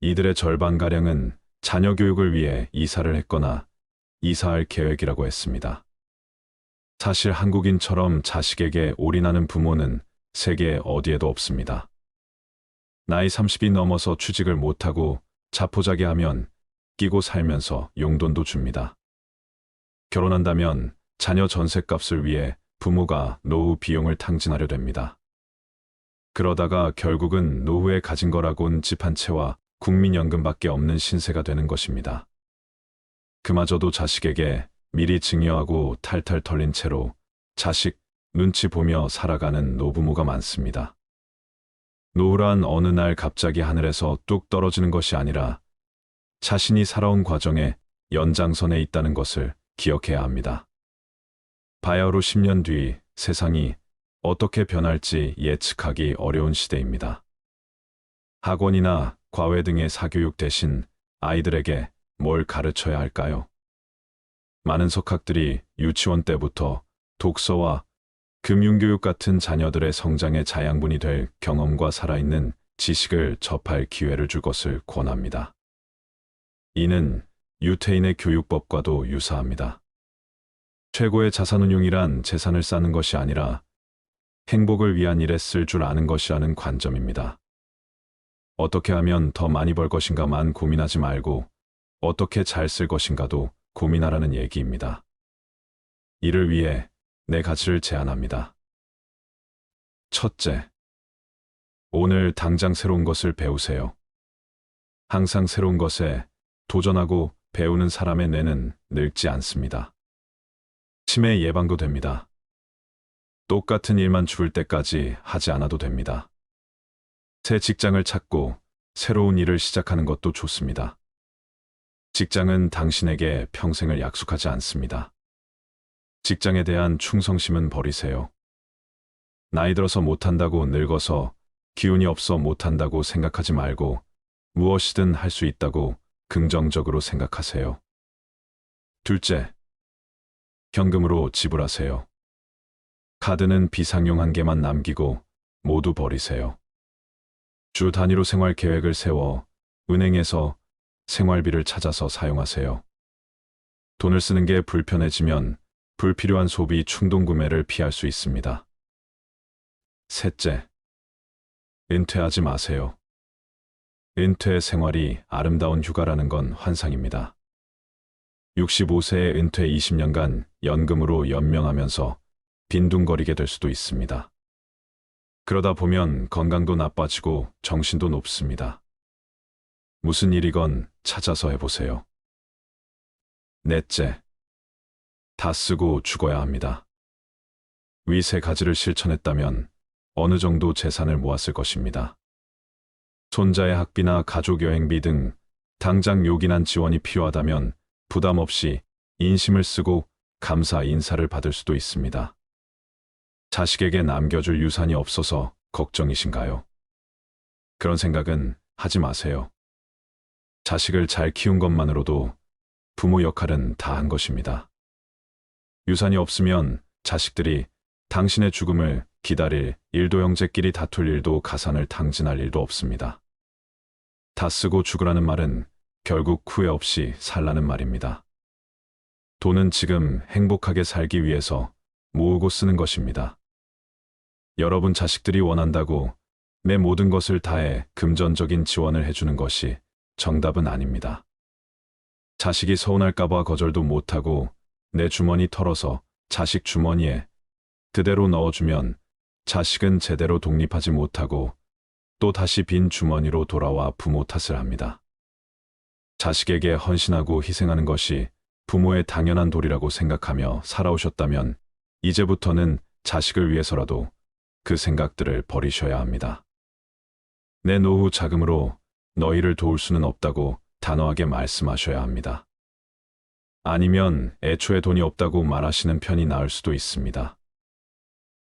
[SPEAKER 1] 이들의 절반가량은 자녀 교육을 위해 이사를 했거나 이사할 계획이라고 했습니다. 사실 한국인처럼 자식에게 올인하는 부모는 세계 어디에도 없습니다. 나이 30이 넘어서 취직을 못하고 자포자기하면 끼고 살면서 용돈도 줍니다. 결혼한다면 자녀 전셋값을 위해 부모가 노후 비용을 탕진하려 됩니다. 그러다가 결국은 노후에 가진 거라곤 집 한 채와 국민연금밖에 없는 신세가 되는 것입니다. 그마저도 자식에게 미리 증여하고 탈탈 털린 채로 자식 눈치 보며 살아가는 노부모가 많습니다. 노후란 어느 날 갑자기 하늘에서 뚝 떨어지는 것이 아니라 자신이 살아온 과정의 연장선에 있다는 것을 기억해야 합니다. 바야흐로 10년 뒤 세상이 어떻게 변할지 예측하기 어려운 시대입니다. 학원이나 과외 등의 사교육 대신 아이들에게 뭘 가르쳐야 할까요? 많은 석학들이 유치원 때부터 독서와 금융교육 같은 자녀들의 성장의 자양분이 될 경험과 살아있는 지식을 접할 기회를 줄 것을 권합니다. 이는 유태인의 교육법과도 유사합니다. 최고의 자산운용이란 재산을 쌓는 것이 아니라 행복을 위한 일에 쓸 줄 아는 것이라는 관점입니다. 어떻게 하면 더 많이 벌 것인가만 고민하지 말고 어떻게 잘 쓸 것인가도 고민하라는 얘기입니다. 이를 위해 네 가지를 제안합니다. 첫째, 오늘 당장 새로운 것을 배우세요. 항상 새로운 것에 도전하고 배우는 사람의 뇌는 늙지 않습니다. 치매 예방도 됩니다. 똑같은 일만 죽을 때까지 하지 않아도 됩니다. 새 직장을 찾고 새로운 일을 시작하는 것도 좋습니다. 직장은 당신에게 평생을 약속하지 않습니다. 직장에 대한 충성심은 버리세요. 나이 들어서 못한다고 늙어서 기운이 없어 못한다고 생각하지 말고 무엇이든 할 수 있다고 긍정적으로 생각하세요. 둘째, 현금으로 지불하세요. 카드는 비상용 한 개만 남기고 모두 버리세요. 주 단위로 생활 계획을 세워 은행에서 생활비를 찾아서 사용하세요. 돈을 쓰는 게 불편해지면 불필요한 소비 충동 구매를 피할 수 있습니다. 셋째, 은퇴하지 마세요. 은퇴 생활이 아름다운 휴가라는 건 환상입니다. 65세에 은퇴 20년간 연금으로 연명하면서 빈둥거리게 될 수도 있습니다. 그러다 보면 건강도 나빠지고 정신도 높습니다. 무슨 일이건 찾아서 해보세요. 넷째, 다 쓰고 죽어야 합니다. 위 세 가지를 실천했다면 어느 정도 재산을 모았을 것입니다. 손자의 학비나 가족 여행비 등 당장 요긴한 지원이 필요하다면 부담 없이 인심을 쓰고 감사 인사를 받을 수도 있습니다. 자식에게 남겨줄 유산이 없어서 걱정이신가요? 그런 생각은 하지 마세요. 자식을 잘 키운 것만으로도 부모 역할은 다 한 것입니다. 유산이 없으면 자식들이 당신의 죽음을 기다릴 일도 형제끼리 다툴 일도 가산을 탕진할 일도 없습니다. 다 쓰고 죽으라는 말은 결국 후회 없이 살라는 말입니다. 돈은 지금 행복하게 살기 위해서 모으고 쓰는 것입니다. 여러분 자식들이 원한다고 내 모든 것을 다해 금전적인 지원을 해주는 것이 정답은 아닙니다. 자식이 서운할까봐 거절도 못하고 내 주머니 털어서 자식 주머니에 그대로 넣어주면 자식은 제대로 독립하지 못하고 또 다시 빈 주머니로 돌아와 부모 탓을 합니다. 자식에게 헌신하고 희생하는 것이 부모의 당연한 도리라고 생각하며 살아오셨다면 이제부터는 자식을 위해서라도 그 생각들을 버리셔야 합니다. 내 노후 자금으로 너희를 도울 수는 없다고 단호하게 말씀하셔야 합니다. 아니면 애초에 돈이 없다고 말하시는 편이 나을 수도 있습니다.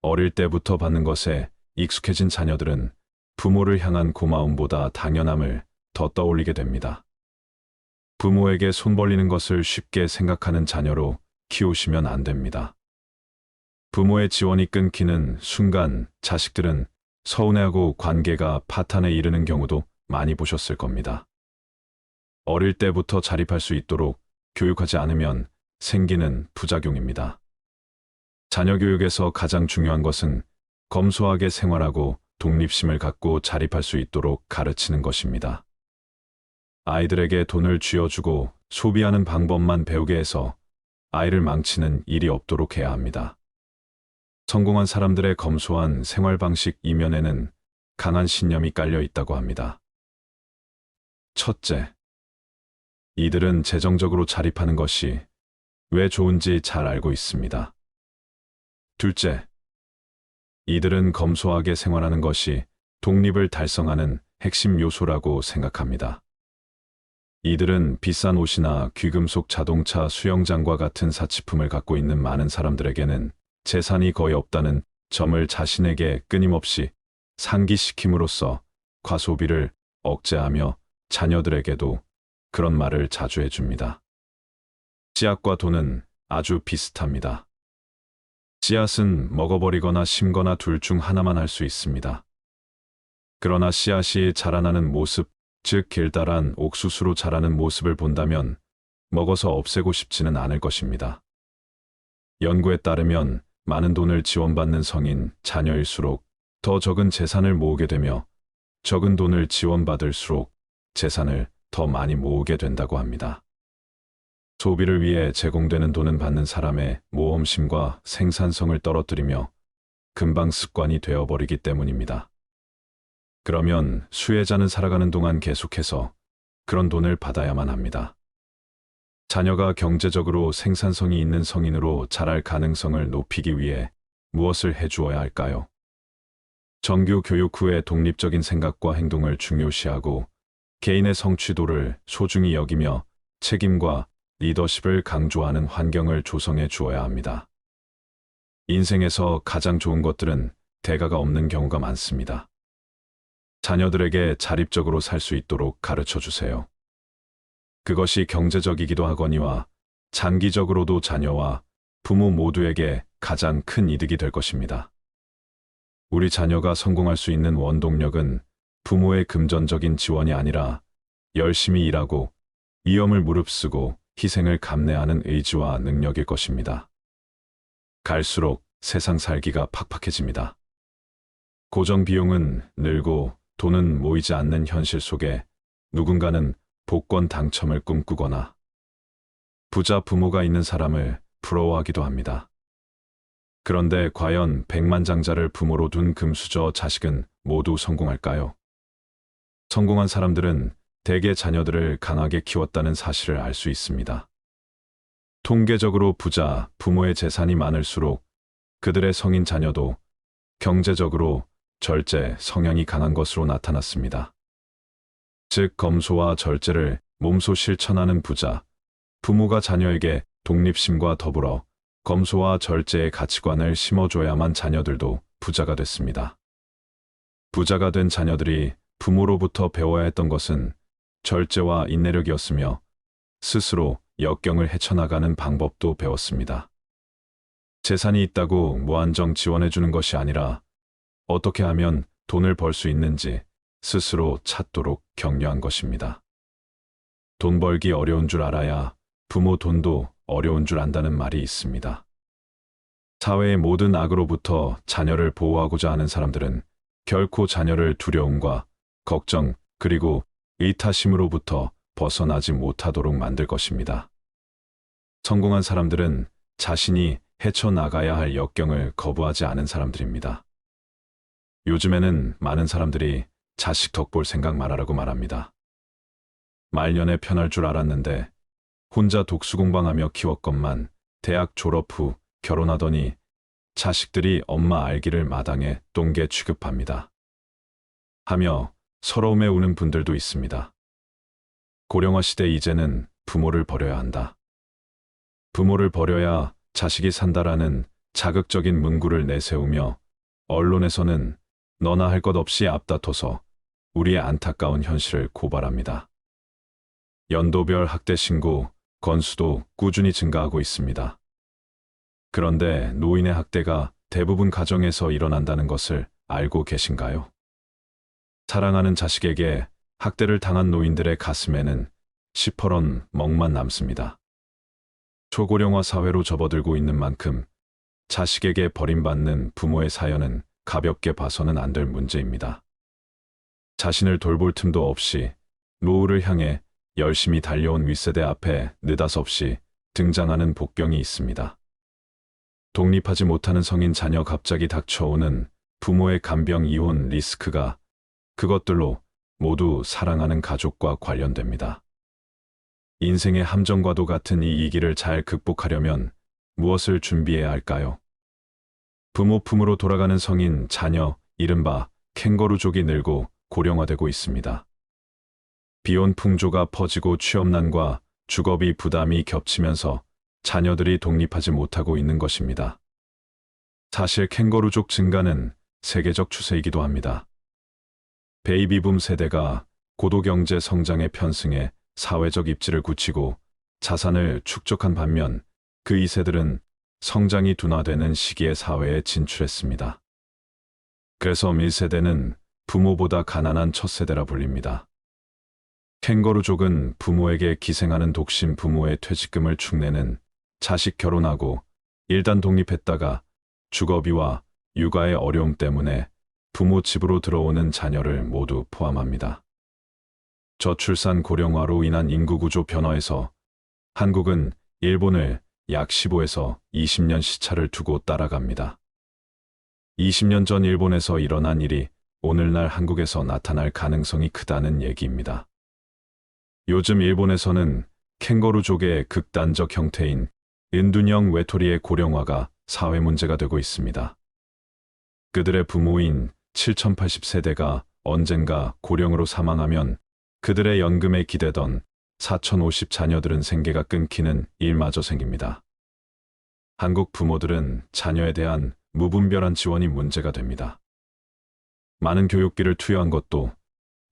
[SPEAKER 1] 어릴 때부터 받는 것에 익숙해진 자녀들은 부모를 향한 고마움보다 당연함을 더 떠올리게 됩니다. 부모에게 손 벌리는 것을 쉽게 생각하는 자녀로 키우시면 안 됩니다. 부모의 지원이 끊기는 순간 자식들은 서운해하고 관계가 파탄에 이르는 경우도 많이 보셨을 겁니다. 어릴 때부터 자립할 수 있도록 교육하지 않으면 생기는 부작용입니다. 자녀 교육에서 가장 중요한 것은 검소하게 생활하고 독립심을 갖고 자립할 수 있도록 가르치는 것입니다. 아이들에게 돈을 쥐어주고 소비하는 방법만 배우게 해서 아이를 망치는 일이 없도록 해야 합니다. 성공한 사람들의 검소한 생활 방식 이면에는 강한 신념이 깔려 있다고 합니다. 첫째, 이들은 재정적으로 자립하는 것이 왜 좋은지 잘 알고 있습니다. 둘째, 이들은 검소하게 생활하는 것이 독립을 달성하는 핵심 요소라고 생각합니다. 이들은 비싼 옷이나 귀금속 자동차 수영장과 같은 사치품을 갖고 있는 많은 사람들에게는 재산이 거의 없다는 점을 자신에게 끊임없이 상기시킴으로써 과소비를 억제하며 자녀들에게도 그런 말을 자주 해줍니다. 씨앗과 돈은 아주 비슷합니다. 씨앗은 먹어버리거나 심거나 둘 중 하나만 할 수 있습니다. 그러나 씨앗이 자라나는 모습, 즉 길다란 옥수수로 자라는 모습을 본다면 먹어서 없애고 싶지는 않을 것입니다. 연구에 따르면 많은 돈을 지원받는 성인 자녀일수록 더 적은 재산을 모으게 되며 적은 돈을 지원받을수록 재산을 더 많이 모으게 된다고 합니다. 소비를 위해 제공되는 돈은 받는 사람의 모험심과 생산성을 떨어뜨리며 금방 습관이 되어버리기 때문입니다. 그러면 수혜자는 살아가는 동안 계속해서 그런 돈을 받아야만 합니다. 자녀가 경제적으로 생산성이 있는 성인으로 자랄 가능성을 높이기 위해 무엇을 해주어야 할까요? 정규 교육 후에 독립적인 생각과 행동을 중요시하고 개인의 성취도를 소중히 여기며 책임과 리더십을 강조하는 환경을 조성해 주어야 합니다. 인생에서 가장 좋은 것들은 대가가 없는 경우가 많습니다. 자녀들에게 자립적으로 살 수 있도록 가르쳐 주세요. 그것이 경제적이기도 하거니와 장기적으로도 자녀와 부모 모두에게 가장 큰 이득이 될 것입니다. 우리 자녀가 성공할 수 있는 원동력은 부모의 금전적인 지원이 아니라 열심히 일하고 위험을 무릅쓰고 희생을 감내하는 의지와 능력일 것입니다. 갈수록 세상 살기가 팍팍해집니다. 고정 비용은 늘고 돈은 모이지 않는 현실 속에 누군가는 복권 당첨을 꿈꾸거나 부자 부모가 있는 사람을 부러워하기도 합니다. 그런데 과연 백만장자를 부모로 둔 금수저 자식은 모두 성공할까요? 성공한 사람들은 대개 자녀들을 강하게 키웠다는 사실을 알 수 있습니다. 통계적으로 부자, 부모의 재산이 많을수록 그들의 성인 자녀도 경제적으로 절제, 성향이 강한 것으로 나타났습니다. 즉, 검소와 절제를 몸소 실천하는 부자, 부모가 자녀에게 독립심과 더불어 검소와 절제의 가치관을 심어줘야만 자녀들도 부자가 됐습니다. 부자가 된 자녀들이 부모로부터 배워야 했던 것은 절제와 인내력이었으며 스스로 역경을 헤쳐나가는 방법도 배웠습니다. 재산이 있다고 무한정 지원해주는 것이 아니라 어떻게 하면 돈을 벌 수 있는지 스스로 찾도록 격려한 것입니다. 돈 벌기 어려운 줄 알아야 부모 돈도 어려운 줄 안다는 말이 있습니다. 사회의 모든 악으로부터 자녀를 보호하고자 하는 사람들은 결코 자녀를 두려움과 걱정 그리고 의타심으로부터 벗어나지 못하도록 만들 것입니다. 성공한 사람들은 자신이 헤쳐나가야 할 역경을 거부하지 않은 사람들입니다. 요즘에는 많은 사람들이 자식 덕볼 생각 말아라고 말합니다. 말년에 편할 줄 알았는데 혼자 독수공방하며 키웠건만 대학 졸업 후 결혼하더니 자식들이 엄마 알기를 마당에 똥개 취급합니다. 하며 서러움에 우는 분들도 있습니다. 고령화 시대 이제는 부모를 버려야 한다. 부모를 버려야 자식이 산다라는 자극적인 문구를 내세우며 언론에서는 너나 할 것 없이 앞다퉈서 우리의 안타까운 현실을 고발합니다. 연도별 학대 신고 건수도 꾸준히 증가하고 있습니다. 그런데 노인의 학대가 대부분 가정에서 일어난다는 것을 알고 계신가요? 사랑하는 자식에게 학대를 당한 노인들의 가슴에는 시퍼런 멍만 남습니다. 초고령화 사회로 접어들고 있는 만큼 자식에게 버림받는 부모의 사연은 가볍게 봐서는 안 될 문제입니다. 자신을 돌볼 틈도 없이 노후를 향해 열심히 달려온 윗세대 앞에 느닷없이 등장하는 복병이 있습니다. 독립하지 못하는 성인 자녀 갑자기 닥쳐오는 부모의 간병 이혼 리스크가 그것들로 모두 사랑하는 가족과 관련됩니다. 인생의 함정과도 같은 이 위기를 잘 극복하려면 무엇을 준비해야 할까요? 부모 품으로 돌아가는 성인 자녀, 이른바 캥거루족이 늘고 고령화되고 있습니다. 비혼 풍조가 퍼지고 취업난과 주거비 부담이 겹치면서 자녀들이 독립하지 못하고 있는 것입니다. 사실 캥거루족 증가는 세계적 추세이기도 합니다. 베이비붐 세대가 고도경제 성장에 편승해 사회적 입지를 굳히고 자산을 축적한 반면 그 2세들은 성장이 둔화되는 시기에 사회에 진출했습니다. 그래서 1세대는 부모보다 가난한 첫 세대라 불립니다. 캥거루족은 부모에게 기생하는 독신 부모의 퇴직금을 축내는 자식 결혼하고 일단 독립했다가 주거비와 육아의 어려움 때문에 부모 집으로 들어오는 자녀를 모두 포함합니다. 저출산 고령화로 인한 인구구조 변화에서 한국은 일본을 약 15에서 20년 시차를 두고 따라갑니다. 20년 전 일본에서 일어난 일이 오늘날 한국에서 나타날 가능성이 크다는 얘기입니다. 요즘 일본에서는 캥거루족의 극단적 형태인 은둔형 외톨이의 고령화가 사회 문제가 되고 있습니다. 그들의 부모인 7080세대가 언젠가 고령으로 사망하면 그들의 연금에 기대던 4050 자녀들은 생계가 끊기는 일마저 생깁니다. 한국 부모들은 자녀에 대한 무분별한 지원이 문제가 됩니다. 많은 교육비를 투여한 것도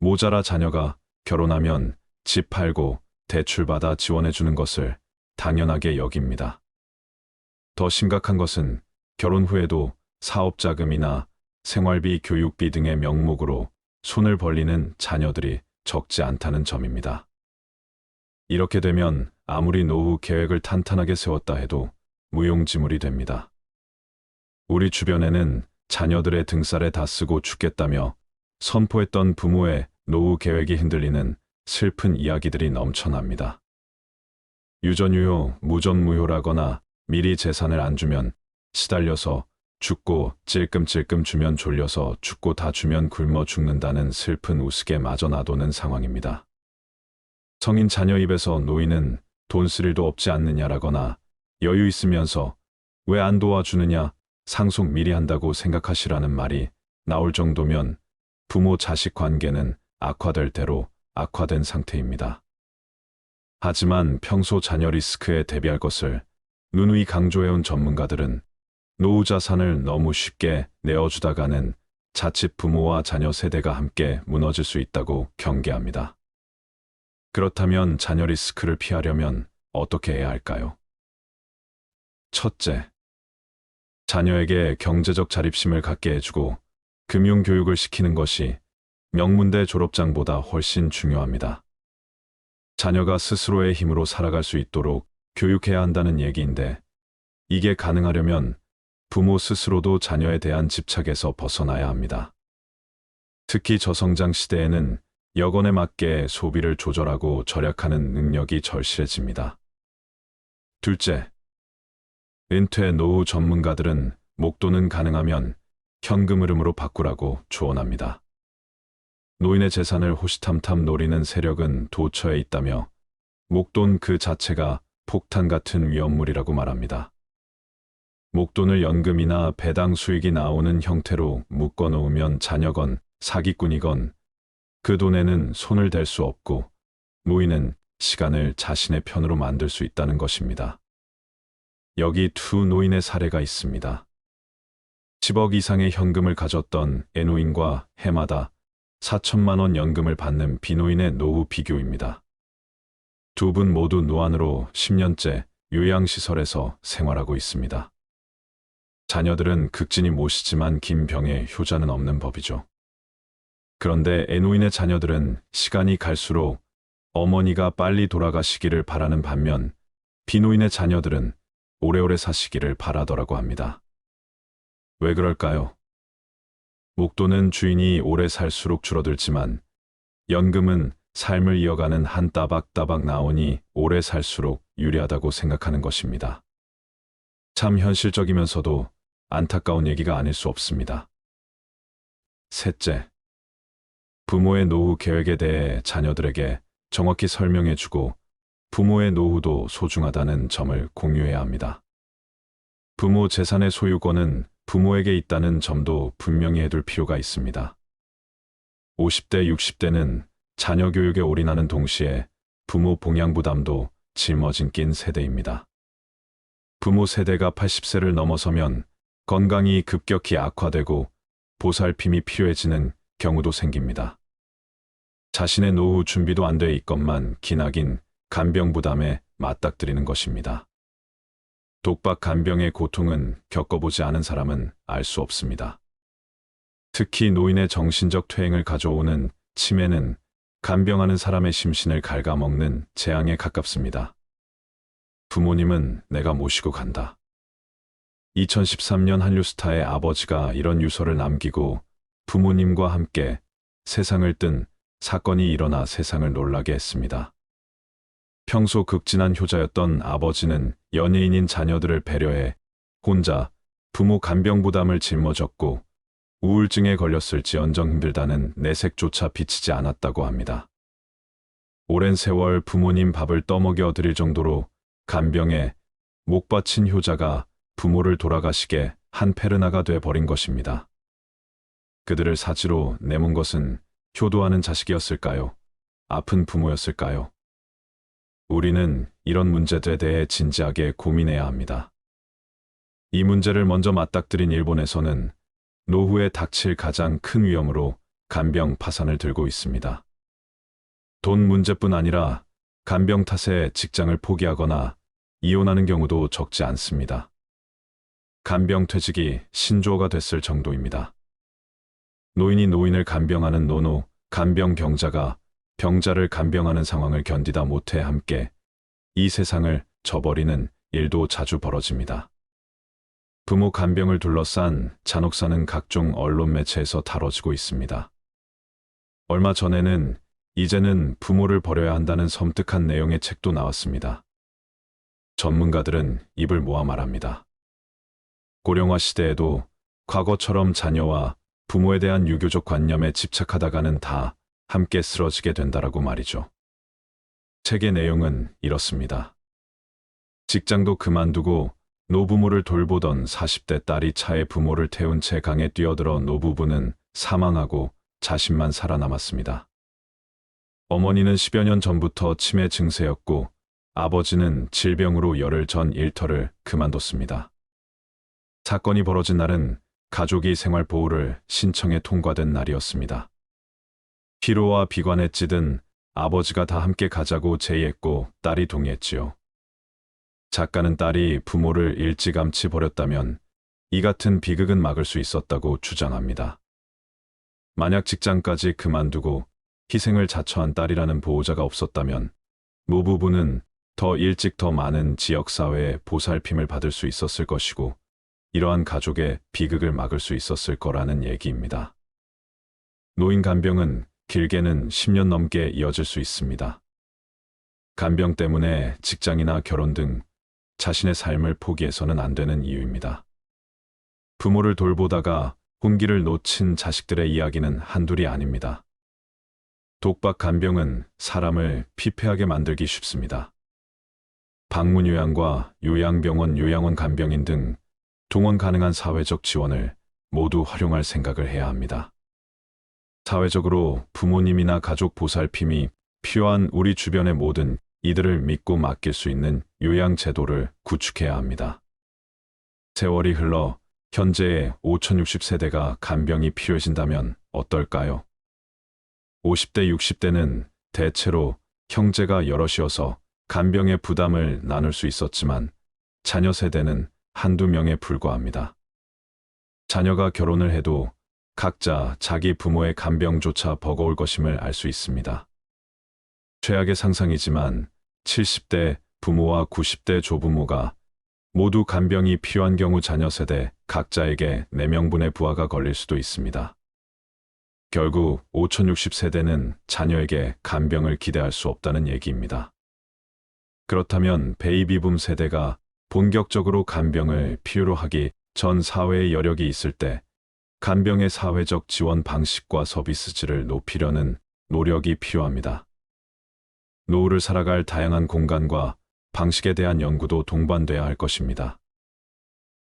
[SPEAKER 1] 모자라 자녀가 결혼하면 집 팔고 대출받아 지원해주는 것을 당연하게 여깁니다. 더 심각한 것은 결혼 후에도 사업자금이나 생활비, 교육비 등의 명목으로 손을 벌리는 자녀들이 적지 않다는 점입니다. 이렇게 되면 아무리 노후 계획을 탄탄하게 세웠다 해도 무용지물이 됩니다. 우리 주변에는 자녀들의 등살에 다 쓰고 죽겠다며 선포했던 부모의 노후 계획이 흔들리는 슬픈 이야기들이 넘쳐납니다. 유전유효, 무전무효라거나 미리 재산을 안 주면 시달려서 죽고 찔끔찔끔 주면 졸려서 죽고 다 주면 굶어 죽는다는 슬픈 우스개 마저 놔도는 상황입니다. 성인 자녀 입에서 노인은 돈 쓸 일도 없지 않느냐라거나 여유 있으면서 왜 안 도와주느냐 상속 미리 한다고 생각하시라는 말이 나올 정도면 부모 자식 관계는 악화될 대로 악화된 상태입니다. 하지만 평소 자녀 리스크에 대비할 것을 누누이 강조해온 전문가들은 노후 자산을 너무 쉽게 내어주다가는 자칫 부모와 자녀 세대가 함께 무너질 수 있다고 경계합니다. 그렇다면 자녀 리스크를 피하려면 어떻게 해야 할까요? 첫째, 자녀에게 경제적 자립심을 갖게 해주고 금융교육을 시키는 것이 명문대 졸업장보다 훨씬 중요합니다. 자녀가 스스로의 힘으로 살아갈 수 있도록 교육해야 한다는 얘기인데, 이게 가능하려면 부모 스스로도 자녀에 대한 집착에서 벗어나야 합니다. 특히 저성장 시대에는 여건에 맞게 소비를 조절하고 절약하는 능력이 절실해집니다. 둘째, 은퇴 노후 전문가들은 목돈은 가능하면 현금 흐름으로 바꾸라고 조언합니다. 노인의 재산을 호시탐탐 노리는 세력은 도처에 있다며 목돈 그 자체가 폭탄 같은 위험물이라고 말합니다. 목돈을 연금이나 배당 수익이 나오는 형태로 묶어놓으면 자녀건 사기꾼이건 그 돈에는 손을 댈 수 없고 노인은 시간을 자신의 편으로 만들 수 있다는 것입니다. 여기 두 노인의 사례가 있습니다. 10억 이상의 현금을 가졌던 애노인과 해마다 4천만 원 연금을 받는 비노인의 노후 비교입니다. 두 분 모두 노안으로 10년째 요양시설에서 생활하고 있습니다. 자녀들은 극진히 모시지만 긴 병에 효자는 없는 법이죠. 그런데 애노인의 자녀들은 시간이 갈수록 어머니가 빨리 돌아가시기를 바라는 반면 비노인의 자녀들은 오래오래 사시기를 바라더라고 합니다. 왜 그럴까요? 목돈은 주인이 오래 살수록 줄어들지만 연금은 삶을 이어가는 한 따박따박 나오니 오래 살수록 유리하다고 생각하는 것입니다. 참 현실적이면서도 안타까운 얘기가 아닐 수 없습니다. 셋째, 부모의 노후 계획에 대해 자녀들에게 정확히 설명해주고 부모의 노후도 소중하다는 점을 공유해야 합니다. 부모 재산의 소유권은 부모에게 있다는 점도 분명히 해둘 필요가 있습니다. 50대, 60대는 자녀 교육에 올인하는 동시에 부모 봉양 부담도 짊어진 낀 세대입니다. 부모 세대가 80세를 넘어서면 건강이 급격히 악화되고 보살핌이 필요해지는 경우도 생깁니다. 자신의 노후 준비도 안 돼 있건만 기나긴 간병 부담에 맞닥뜨리는 것입니다. 독박 간병의 고통은 겪어보지 않은 사람은 알 수 없습니다. 특히 노인의 정신적 퇴행을 가져오는 치매는 간병하는 사람의 심신을 갉아먹는 재앙에 가깝습니다. 부모님은 내가 모시고 간다. 2013년 한류스타의 아버지가 이런 유서를 남기고 부모님과 함께 세상을 뜬 사건이 일어나 세상을 놀라게 했습니다. 평소 극진한 효자였던 아버지는 연예인인 자녀들을 배려해 혼자 부모 간병 부담을 짊어졌고 우울증에 걸렸을지언정 힘들다는 내색조차 비치지 않았다고 합니다. 오랜 세월 부모님 밥을 떠먹여 드릴 정도로 간병에 목 바친 효자가 부모를 돌아가시게 한 페르나가 돼 버린 것입니다. 그들을 사지로 내몬 것은 효도하는 자식이었을까요? 아픈 부모였을까요? 우리는 이런 문제들에 대해 진지하게 고민해야 합니다. 이 문제를 먼저 맞닥뜨린 일본에서는 노후에 닥칠 가장 큰 위험으로 간병 파산을 들고 있습니다. 돈 문제뿐 아니라 간병 탓에 직장을 포기하거나 이혼하는 경우도 적지 않습니다. 간병 퇴직이 신조어가 됐을 정도입니다. 노인이 노인을 간병하는 노노, 간병 병자가 병자를 간병하는 상황을 견디다 못해 함께 이 세상을 저버리는 일도 자주 벌어집니다. 부모 간병을 둘러싼 잔혹사는 각종 언론 매체에서 다뤄지고 있습니다. 얼마 전에는 이제는 부모를 버려야 한다는 섬뜩한 내용의 책도 나왔습니다. 전문가들은 입을 모아 말합니다. 고령화 시대에도 과거처럼 자녀와 부모에 대한 유교적 관념에 집착하다가는 다 함께 쓰러지게 된다라고 말이죠. 책의 내용은 이렇습니다. 직장도 그만두고 노부모를 돌보던 40대 딸이 차에 부모를 태운 채 강에 뛰어들어 노부부는 사망하고 자신만 살아남았습니다. 어머니는 10여 년 전부터 치매 증세였고 아버지는 질병으로 열흘 전 일터를 그만뒀습니다. 사건이 벌어진 날은 가족이 생활보호를 신청해 통과된 날이었습니다. 피로와 비관에 찌든 아버지가 다 함께 가자고 제의했고 딸이 동의했지요. 작가는 딸이 부모를 일찌감치 버렸다면 이 같은 비극은 막을 수 있었다고 주장합니다. 만약 직장까지 그만두고 희생을 자처한 딸이라는 보호자가 없었다면 노부부는 더 일찍 더 많은 지역사회의 보살핌을 받을 수 있었을 것이고 이러한 가족의 비극을 막을 수 있었을 거라는 얘기입니다. 노인 간병은 길게는 10년 넘게 이어질 수 있습니다. 간병 때문에 직장이나 결혼 등 자신의 삶을 포기해서는 안 되는 이유입니다. 부모를 돌보다가 혼기를 놓친 자식들의 이야기는 한둘이 아닙니다. 독박 간병은 사람을 피폐하게 만들기 쉽습니다. 방문 요양과 요양병원 요양원 간병인 등 동원 가능한 사회적 지원을 모두 활용할 생각을 해야 합니다. 사회적으로 부모님이나 가족 보살핌이 필요한 우리 주변의 모든 이들을 믿고 맡길 수 있는 요양 제도를 구축해야 합니다. 세월이 흘러 현재의 5060세대가 간병이 필요해진다면 어떨까요? 50대, 60대는 대체로 형제가 여럿이어서 간병의 부담을 나눌 수 있었지만 자녀 세대는 한두 명에 불과합니다. 자녀가 결혼을 해도 각자 자기 부모의 간병조차 버거울 것임을 알 수 있습니다. 최악의 상상이지만 70대 부모와 90대 조부모가 모두 간병이 필요한 경우 자녀 세대 각자에게 4명분의 부하가 걸릴 수도 있습니다. 결국 5060세대는 자녀에게 간병을 기대할 수 없다는 얘기입니다. 그렇다면 베이비붐 세대가 본격적으로 간병을 필요로 하기 전 사회의 여력이 있을 때 간병의 사회적 지원 방식과 서비스질을 높이려는 노력이 필요합니다. 노후를 살아갈 다양한 공간과 방식에 대한 연구도 동반돼야 할 것입니다.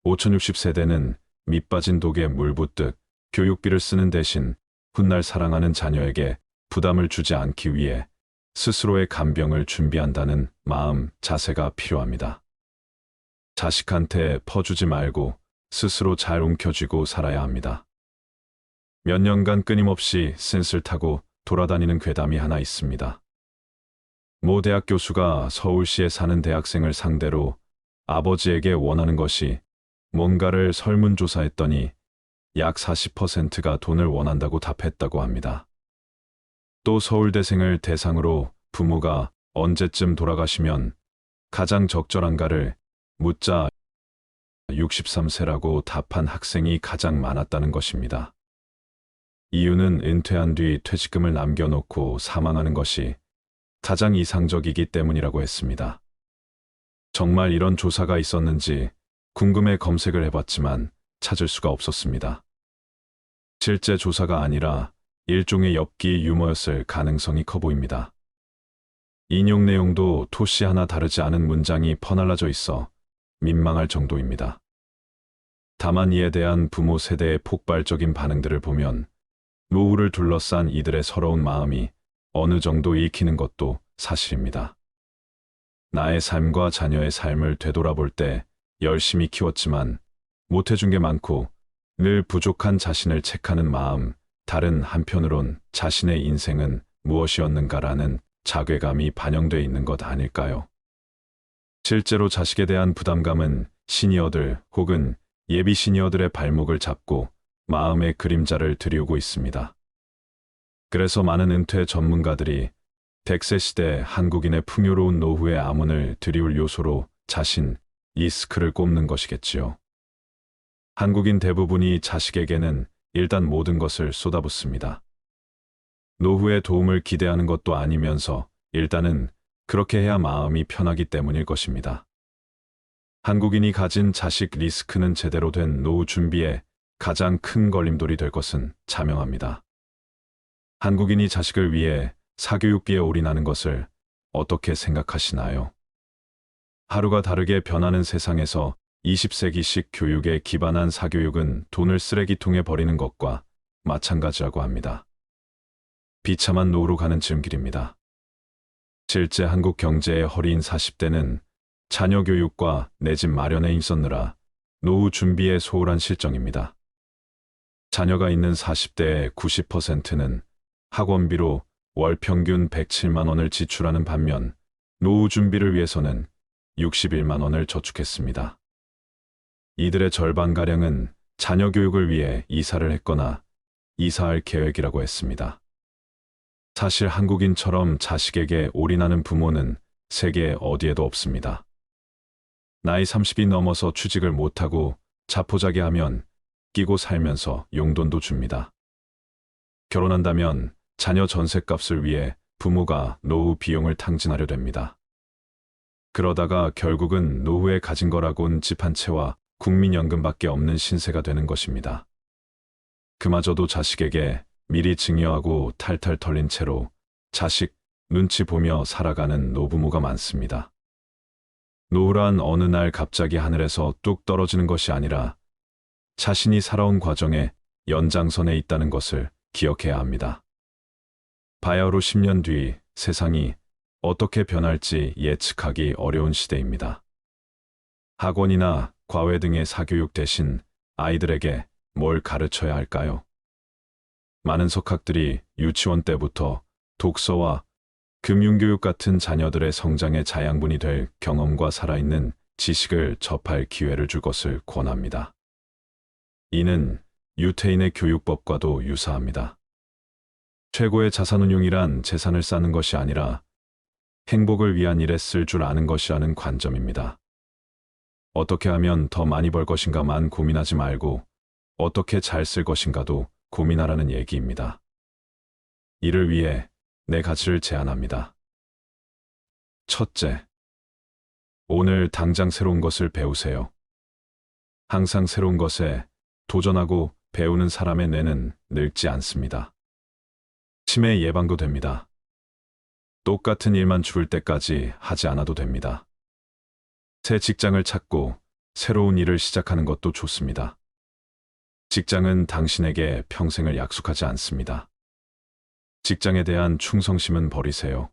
[SPEAKER 1] 5060세대는 밑빠진 독에 물 붓듯 교육비를 쓰는 대신 훗날 사랑하는 자녀에게 부담을 주지 않기 위해 스스로의 간병을 준비한다는 마음, 자세가 필요합니다. 자식한테 퍼주지 말고 스스로 잘 움켜쥐고 살아야 합니다. 몇 년간 끊임없이 센스를 타고 돌아다니는 괴담이 하나 있습니다. 모 대학 교수가 서울시에 사는 대학생을 상대로 아버지에게 원하는 것이 뭔가를 설문조사했더니 약 40%가 돈을 원한다고 답했다고 합니다. 또 서울대생을 대상으로 부모가 언제쯤 돌아가시면 가장 적절한가를 묻자 63세라고 답한 학생이 가장 많았다는 것입니다. 이유는 은퇴한 뒤 퇴직금을 남겨놓고 사망하는 것이 가장 이상적이기 때문이라고 했습니다. 정말 이런 조사가 있었는지 궁금해 검색을 해봤지만 찾을 수가 없었습니다. 실제 조사가 아니라 일종의 엽기 유머였을 가능성이 커 보입니다. 인용 내용도 토시 하나 다르지 않은 문장이 퍼날라져 있어 민망할 정도입니다. 다만 이에 대한 부모 세대의 폭발적인 반응들을 보면 노후를 둘러싼 이들의 서러운 마음이 어느 정도 읽히는 것도 사실입니다. 나의 삶과 자녀의 삶을 되돌아볼 때 열심히 키웠지만 못해준 게 많고 늘 부족한 자신을 책하는 마음, 다른 한편으론 자신의 인생은 무엇이었는가라는 자괴감이 반영돼 있는 것 아닐까요? 실제로 자식에 대한 부담감은 시니어들 혹은 예비 시니어들의 발목을 잡고 마음의 그림자를 드리우고 있습니다. 그래서 많은 은퇴 전문가들이 100세 시대 한국인의 풍요로운 노후의 암운을 드리울 요소로 자신, 리스크를 꼽는 것이겠지요. 한국인 대부분이 자식에게는 일단 모든 것을 쏟아붓습니다. 노후의 도움을 기대하는 것도 아니면서 일단은 그렇게 해야 마음이 편하기 때문일 것입니다. 한국인이 가진 자식 리스크는 제대로 된 노후 준비에 가장 큰 걸림돌이 될 것은 자명합니다. 한국인이 자식을 위해 사교육비에 올인하는 것을 어떻게 생각하시나요? 하루가 다르게 변하는 세상에서 20세기식 교육에 기반한 사교육은 돈을 쓰레기통에 버리는 것과 마찬가지라고 합니다. 비참한 노후로 가는 지름길입니다. 실제 한국 경제의 허리인 40대는 자녀 교육과 내 집 마련에 힘썼느라 노후 준비에 소홀한 실정입니다. 자녀가 있는 40대의 90%는 학원비로 월 평균 107만 원을 지출하는 반면 노후 준비를 위해서는 61만 원을 저축했습니다. 이들의 절반가량은 자녀 교육을 위해 이사를 했거나 이사할 계획이라고 했습니다. 사실 한국인처럼 자식에게 올인하는 부모는 세계 어디에도 없습니다. 나이 30이 넘어서 취직을 못하고 자포자기하면 끼고 살면서 용돈도 줍니다. 결혼한다면 자녀 전셋값을 위해 부모가 노후 비용을 탕진하려 됩니다. 그러다가 결국은 노후에 가진 거라곤 집 한 채와 국민연금밖에 없는 신세가 되는 것입니다. 그마저도 자식에게 미리 증여하고 탈탈 털린 채로 자식 눈치 보며 살아가는 노부모가 많습니다. 노후란 어느 날 갑자기 하늘에서 뚝 떨어지는 것이 아니라 자신이 살아온 과정의 연장선에 있다는 것을 기억해야 합니다. 바야흐로 10년 뒤 세상이 어떻게 변할지 예측하기 어려운 시대입니다. 학원이나 과외 등의 사교육 대신 아이들에게 뭘 가르쳐야 할까요? 많은 석학들이 유치원 때부터 독서와 금융교육 같은 자녀들의 성장의 자양분이 될 경험과 살아있는 지식을 접할 기회를 줄 것을 권합니다. 이는 유태인의 교육법과도 유사합니다. 최고의 자산운용이란 재산을 쌓는 것이 아니라 행복을 위한 일에 쓸 줄 아는 것이라는 관점입니다. 어떻게 하면 더 많이 벌 것인가만 고민하지 말고 어떻게 잘 쓸 것인가도 고민하라는 얘기입니다. 이를 위해 네 가지를 제안합니다. 첫째, 오늘 당장 새로운 것을 배우세요. 항상 새로운 것에 도전하고 배우는 사람의 뇌는 늙지 않습니다. 치매 예방도 됩니다. 똑같은 일만 죽을 때까지 하지 않아도 됩니다. 새 직장을 찾고 새로운 일을 시작하는 것도 좋습니다. 직장은 당신에게 평생을 약속하지 않습니다. 직장에 대한 충성심은 버리세요.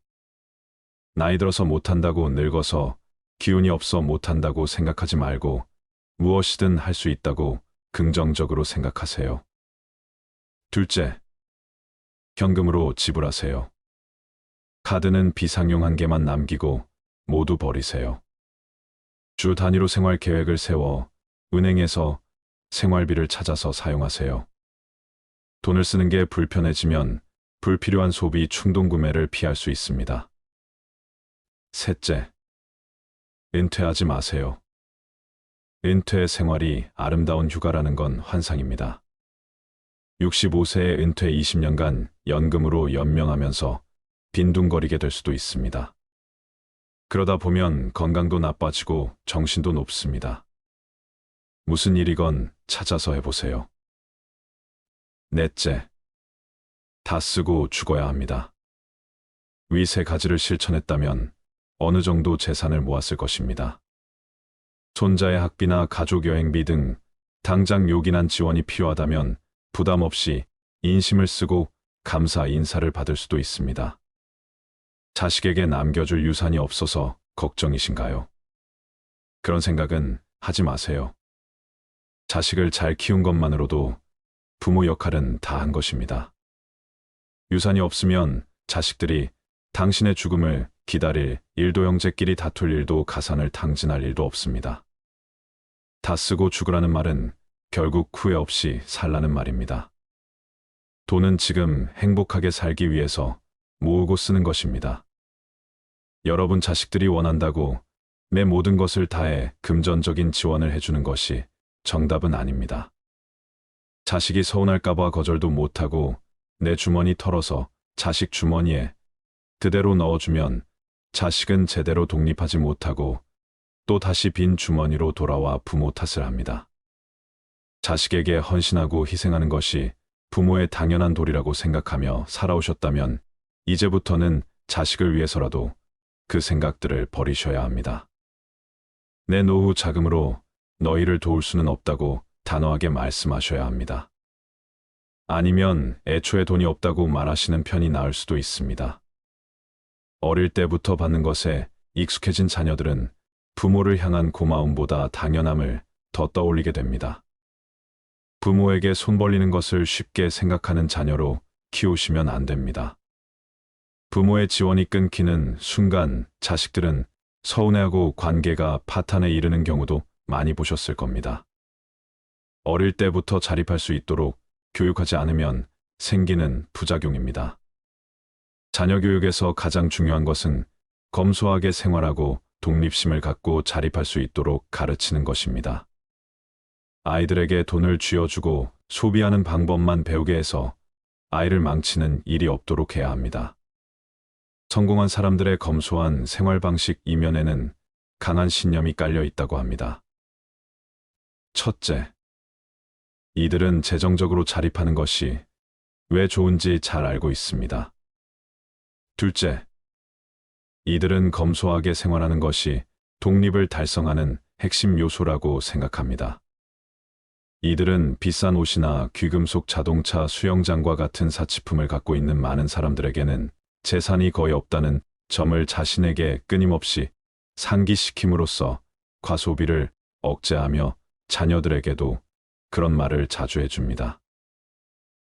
[SPEAKER 1] 나이 들어서 못한다고 늙어서 기운이 없어 못한다고 생각하지 말고 무엇이든 할 수 있다고 긍정적으로 생각하세요. 둘째, 현금으로 지불하세요. 카드는 비상용 한 개만 남기고 모두 버리세요. 주 단위로 생활 계획을 세워 은행에서 생활비를 찾아서 사용하세요. 돈을 쓰는 게 불편해지면 불필요한 소비 충동 구매를 피할 수 있습니다. 셋째, 은퇴하지 마세요. 은퇴 생활이 아름다운 휴가라는 건 환상입니다. 65세의 은퇴 20년간 연금으로 연명하면서 빈둥거리게 될 수도 있습니다. 그러다 보면 건강도 나빠지고 정신도 높습니다. 무슨 일이건 찾아서 해보세요. 넷째, 다 쓰고 죽어야 합니다. 위 세 가지를 실천했다면 어느 정도 재산을 모았을 것입니다. 손자의 학비나 가족 여행비 등 당장 요긴한 지원이 필요하다면 부담 없이 인심을 쓰고 감사 인사를 받을 수도 있습니다. 자식에게 남겨줄 유산이 없어서 걱정이신가요? 그런 생각은 하지 마세요. 자식을 잘 키운 것만으로도 부모 역할은 다 한 것입니다. 유산이 없으면 자식들이 당신의 죽음을 기다릴 일도 형제끼리 다툴 일도 가산을 탕진할 일도 없습니다. 다 쓰고 죽으라는 말은 결국 후회 없이 살라는 말입니다. 돈은 지금 행복하게 살기 위해서 모으고 쓰는 것입니다. 여러분 자식들이 원한다고 내 모든 것을 다해 금전적인 지원을 해주는 것이 정답은 아닙니다. 자식이 서운할까봐 거절도 못하고 내 주머니 털어서 자식 주머니에 그대로 넣어주면 자식은 제대로 독립하지 못하고 또 다시 빈 주머니로 돌아와 부모 탓을 합니다. 자식에게 헌신하고 희생하는 것이 부모의 당연한 도리라고 생각하며 살아오셨다면 이제부터는 자식을 위해서라도 그 생각들을 버리셔야 합니다. 내 노후 자금으로 너희를 도울 수는 없다고 단호하게 말씀하셔야 합니다. 아니면 애초에 돈이 없다고 말하시는 편이 나을 수도 있습니다. 어릴 때부터 받는 것에 익숙해진 자녀들은 부모를 향한 고마움보다 당연함을 더 떠올리게 됩니다. 부모에게 손 벌리는 것을 쉽게 생각하는 자녀로 키우시면 안 됩니다. 부모의 지원이 끊기는 순간 자식들은 서운해하고 관계가 파탄에 이르는 경우도 많이 보셨을 겁니다. 어릴 때부터 자립할 수 있도록 교육하지 않으면 생기는 부작용입니다. 자녀 교육에서 가장 중요한 것은 검소하게 생활하고 독립심을 갖고 자립할 수 있도록 가르치는 것입니다. 아이들에게 돈을 쥐어주고 소비하는 방법만 배우게 해서 아이를 망치는 일이 없도록 해야 합니다. 성공한 사람들의 검소한 생활 방식 이면에는 강한 신념이 깔려 있다고 합니다. 첫째, 이들은 재정적으로 자립하는 것이 왜 좋은지 잘 알고 있습니다. 둘째, 이들은 검소하게 생활하는 것이 독립을 달성하는 핵심 요소라고 생각합니다. 이들은 비싼 옷이나 귀금속 자동차, 수영장과 같은 사치품을 갖고 있는 많은 사람들에게는 재산이 거의 없다는 점을 자신에게 끊임없이 상기시킴으로써 과소비를 억제하며 자녀들에게도 그런 말을 자주 해줍니다.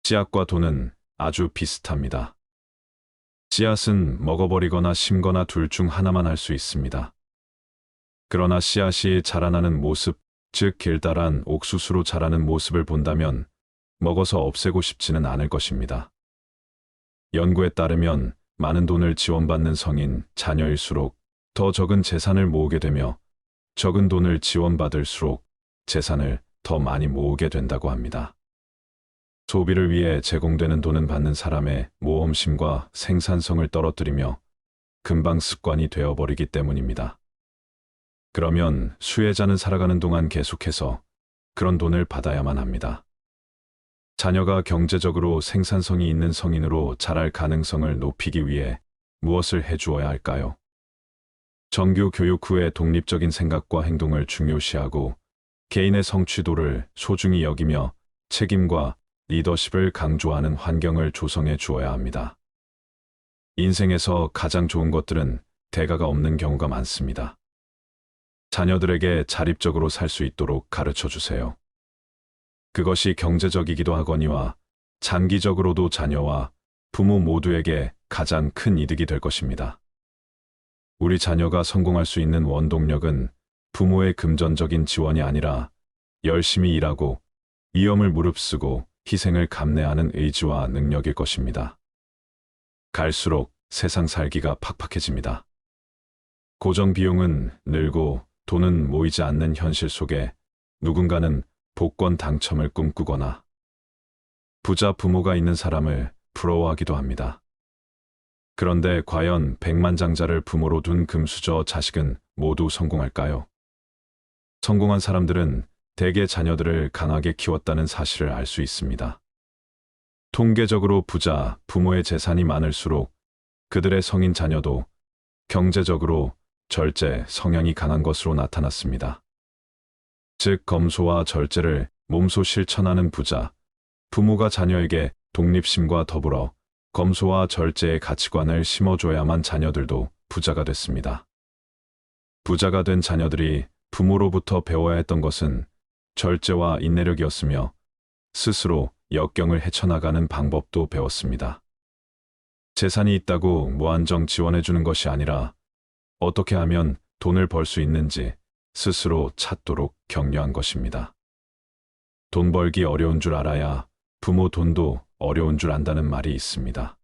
[SPEAKER 1] 씨앗과 돈은 아주 비슷합니다. 씨앗은 먹어버리거나 심거나 둘 중 하나만 할 수 있습니다. 그러나 씨앗이 자라나는 모습, 즉 길다란 옥수수로 자라는 모습을 본다면 먹어서 없애고 싶지는 않을 것입니다. 연구에 따르면 많은 돈을 지원받는 성인 자녀일수록 더 적은 재산을 모으게 되며 적은 돈을 지원받을수록 재산을 더 많이 모으게 된다고 합니다. 소비를 위해 제공되는 돈은 받는 사람의 모험심과 생산성을 떨어뜨리며 금방 습관이 되어버리기 때문입니다. 그러면 수혜자는 살아가는 동안 계속해서 그런 돈을 받아야만 합니다. 자녀가 경제적으로 생산성이 있는 성인으로 자랄 가능성을 높이기 위해 무엇을 해주어야 할까요? 정규 교육 후에 독립적인 생각과 행동을 중요시하고 개인의 성취도를 소중히 여기며 책임과 리더십을 강조하는 환경을 조성해 주어야 합니다. 인생에서 가장 좋은 것들은 대가가 없는 경우가 많습니다. 자녀들에게 자립적으로 살 수 있도록 가르쳐 주세요. 그것이 경제적이기도 하거니와 장기적으로도 자녀와 부모 모두에게 가장 큰 이득이 될 것입니다. 우리 자녀가 성공할 수 있는 원동력은 부모의 금전적인 지원이 아니라 열심히 일하고 위험을 무릅쓰고 희생을 감내하는 의지와 능력일 것입니다. 갈수록 세상 살기가 팍팍해집니다. 고정 비용은 늘고 돈은 모이지 않는 현실 속에 누군가는 복권 당첨을 꿈꾸거나 부자 부모가 있는 사람을 부러워하기도 합니다. 그런데 과연 백만장자를 부모로 둔 금수저 자식은 모두 성공할까요? 성공한 사람들은 대개 자녀들을 강하게 키웠다는 사실을 알 수 있습니다. 통계적으로 부자 부모의 재산이 많을수록 그들의 성인 자녀도 경제적으로 절제 성향이 강한 것으로 나타났습니다. 즉 검소와 절제를 몸소 실천하는 부자 부모가 자녀에게 독립심과 더불어 검소와 절제의 가치관을 심어줘야만 자녀들도 부자가 됐습니다. 부자가 된 자녀들이 부모로부터 배워야 했던 것은 절제와 인내력이었으며 스스로 역경을 헤쳐나가는 방법도 배웠습니다. 재산이 있다고 무한정 지원해주는 것이 아니라 어떻게 하면 돈을 벌 수 있는지 스스로 찾도록 격려한 것입니다. 돈 벌기 어려운 줄 알아야 부모 돈도 어려운 줄 안다는 말이 있습니다.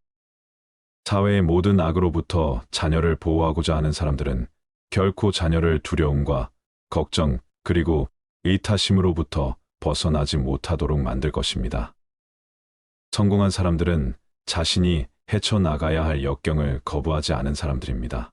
[SPEAKER 1] 사회의 모든 악으로부터 자녀를 보호하고자 하는 사람들은 결코 자녀를 두려움과 걱정 그리고 의타심으로부터 벗어나지 못하도록 만들 것입니다. 성공한 사람들은 자신이 헤쳐나가야 할 역경을 거부하지 않은 사람들입니다.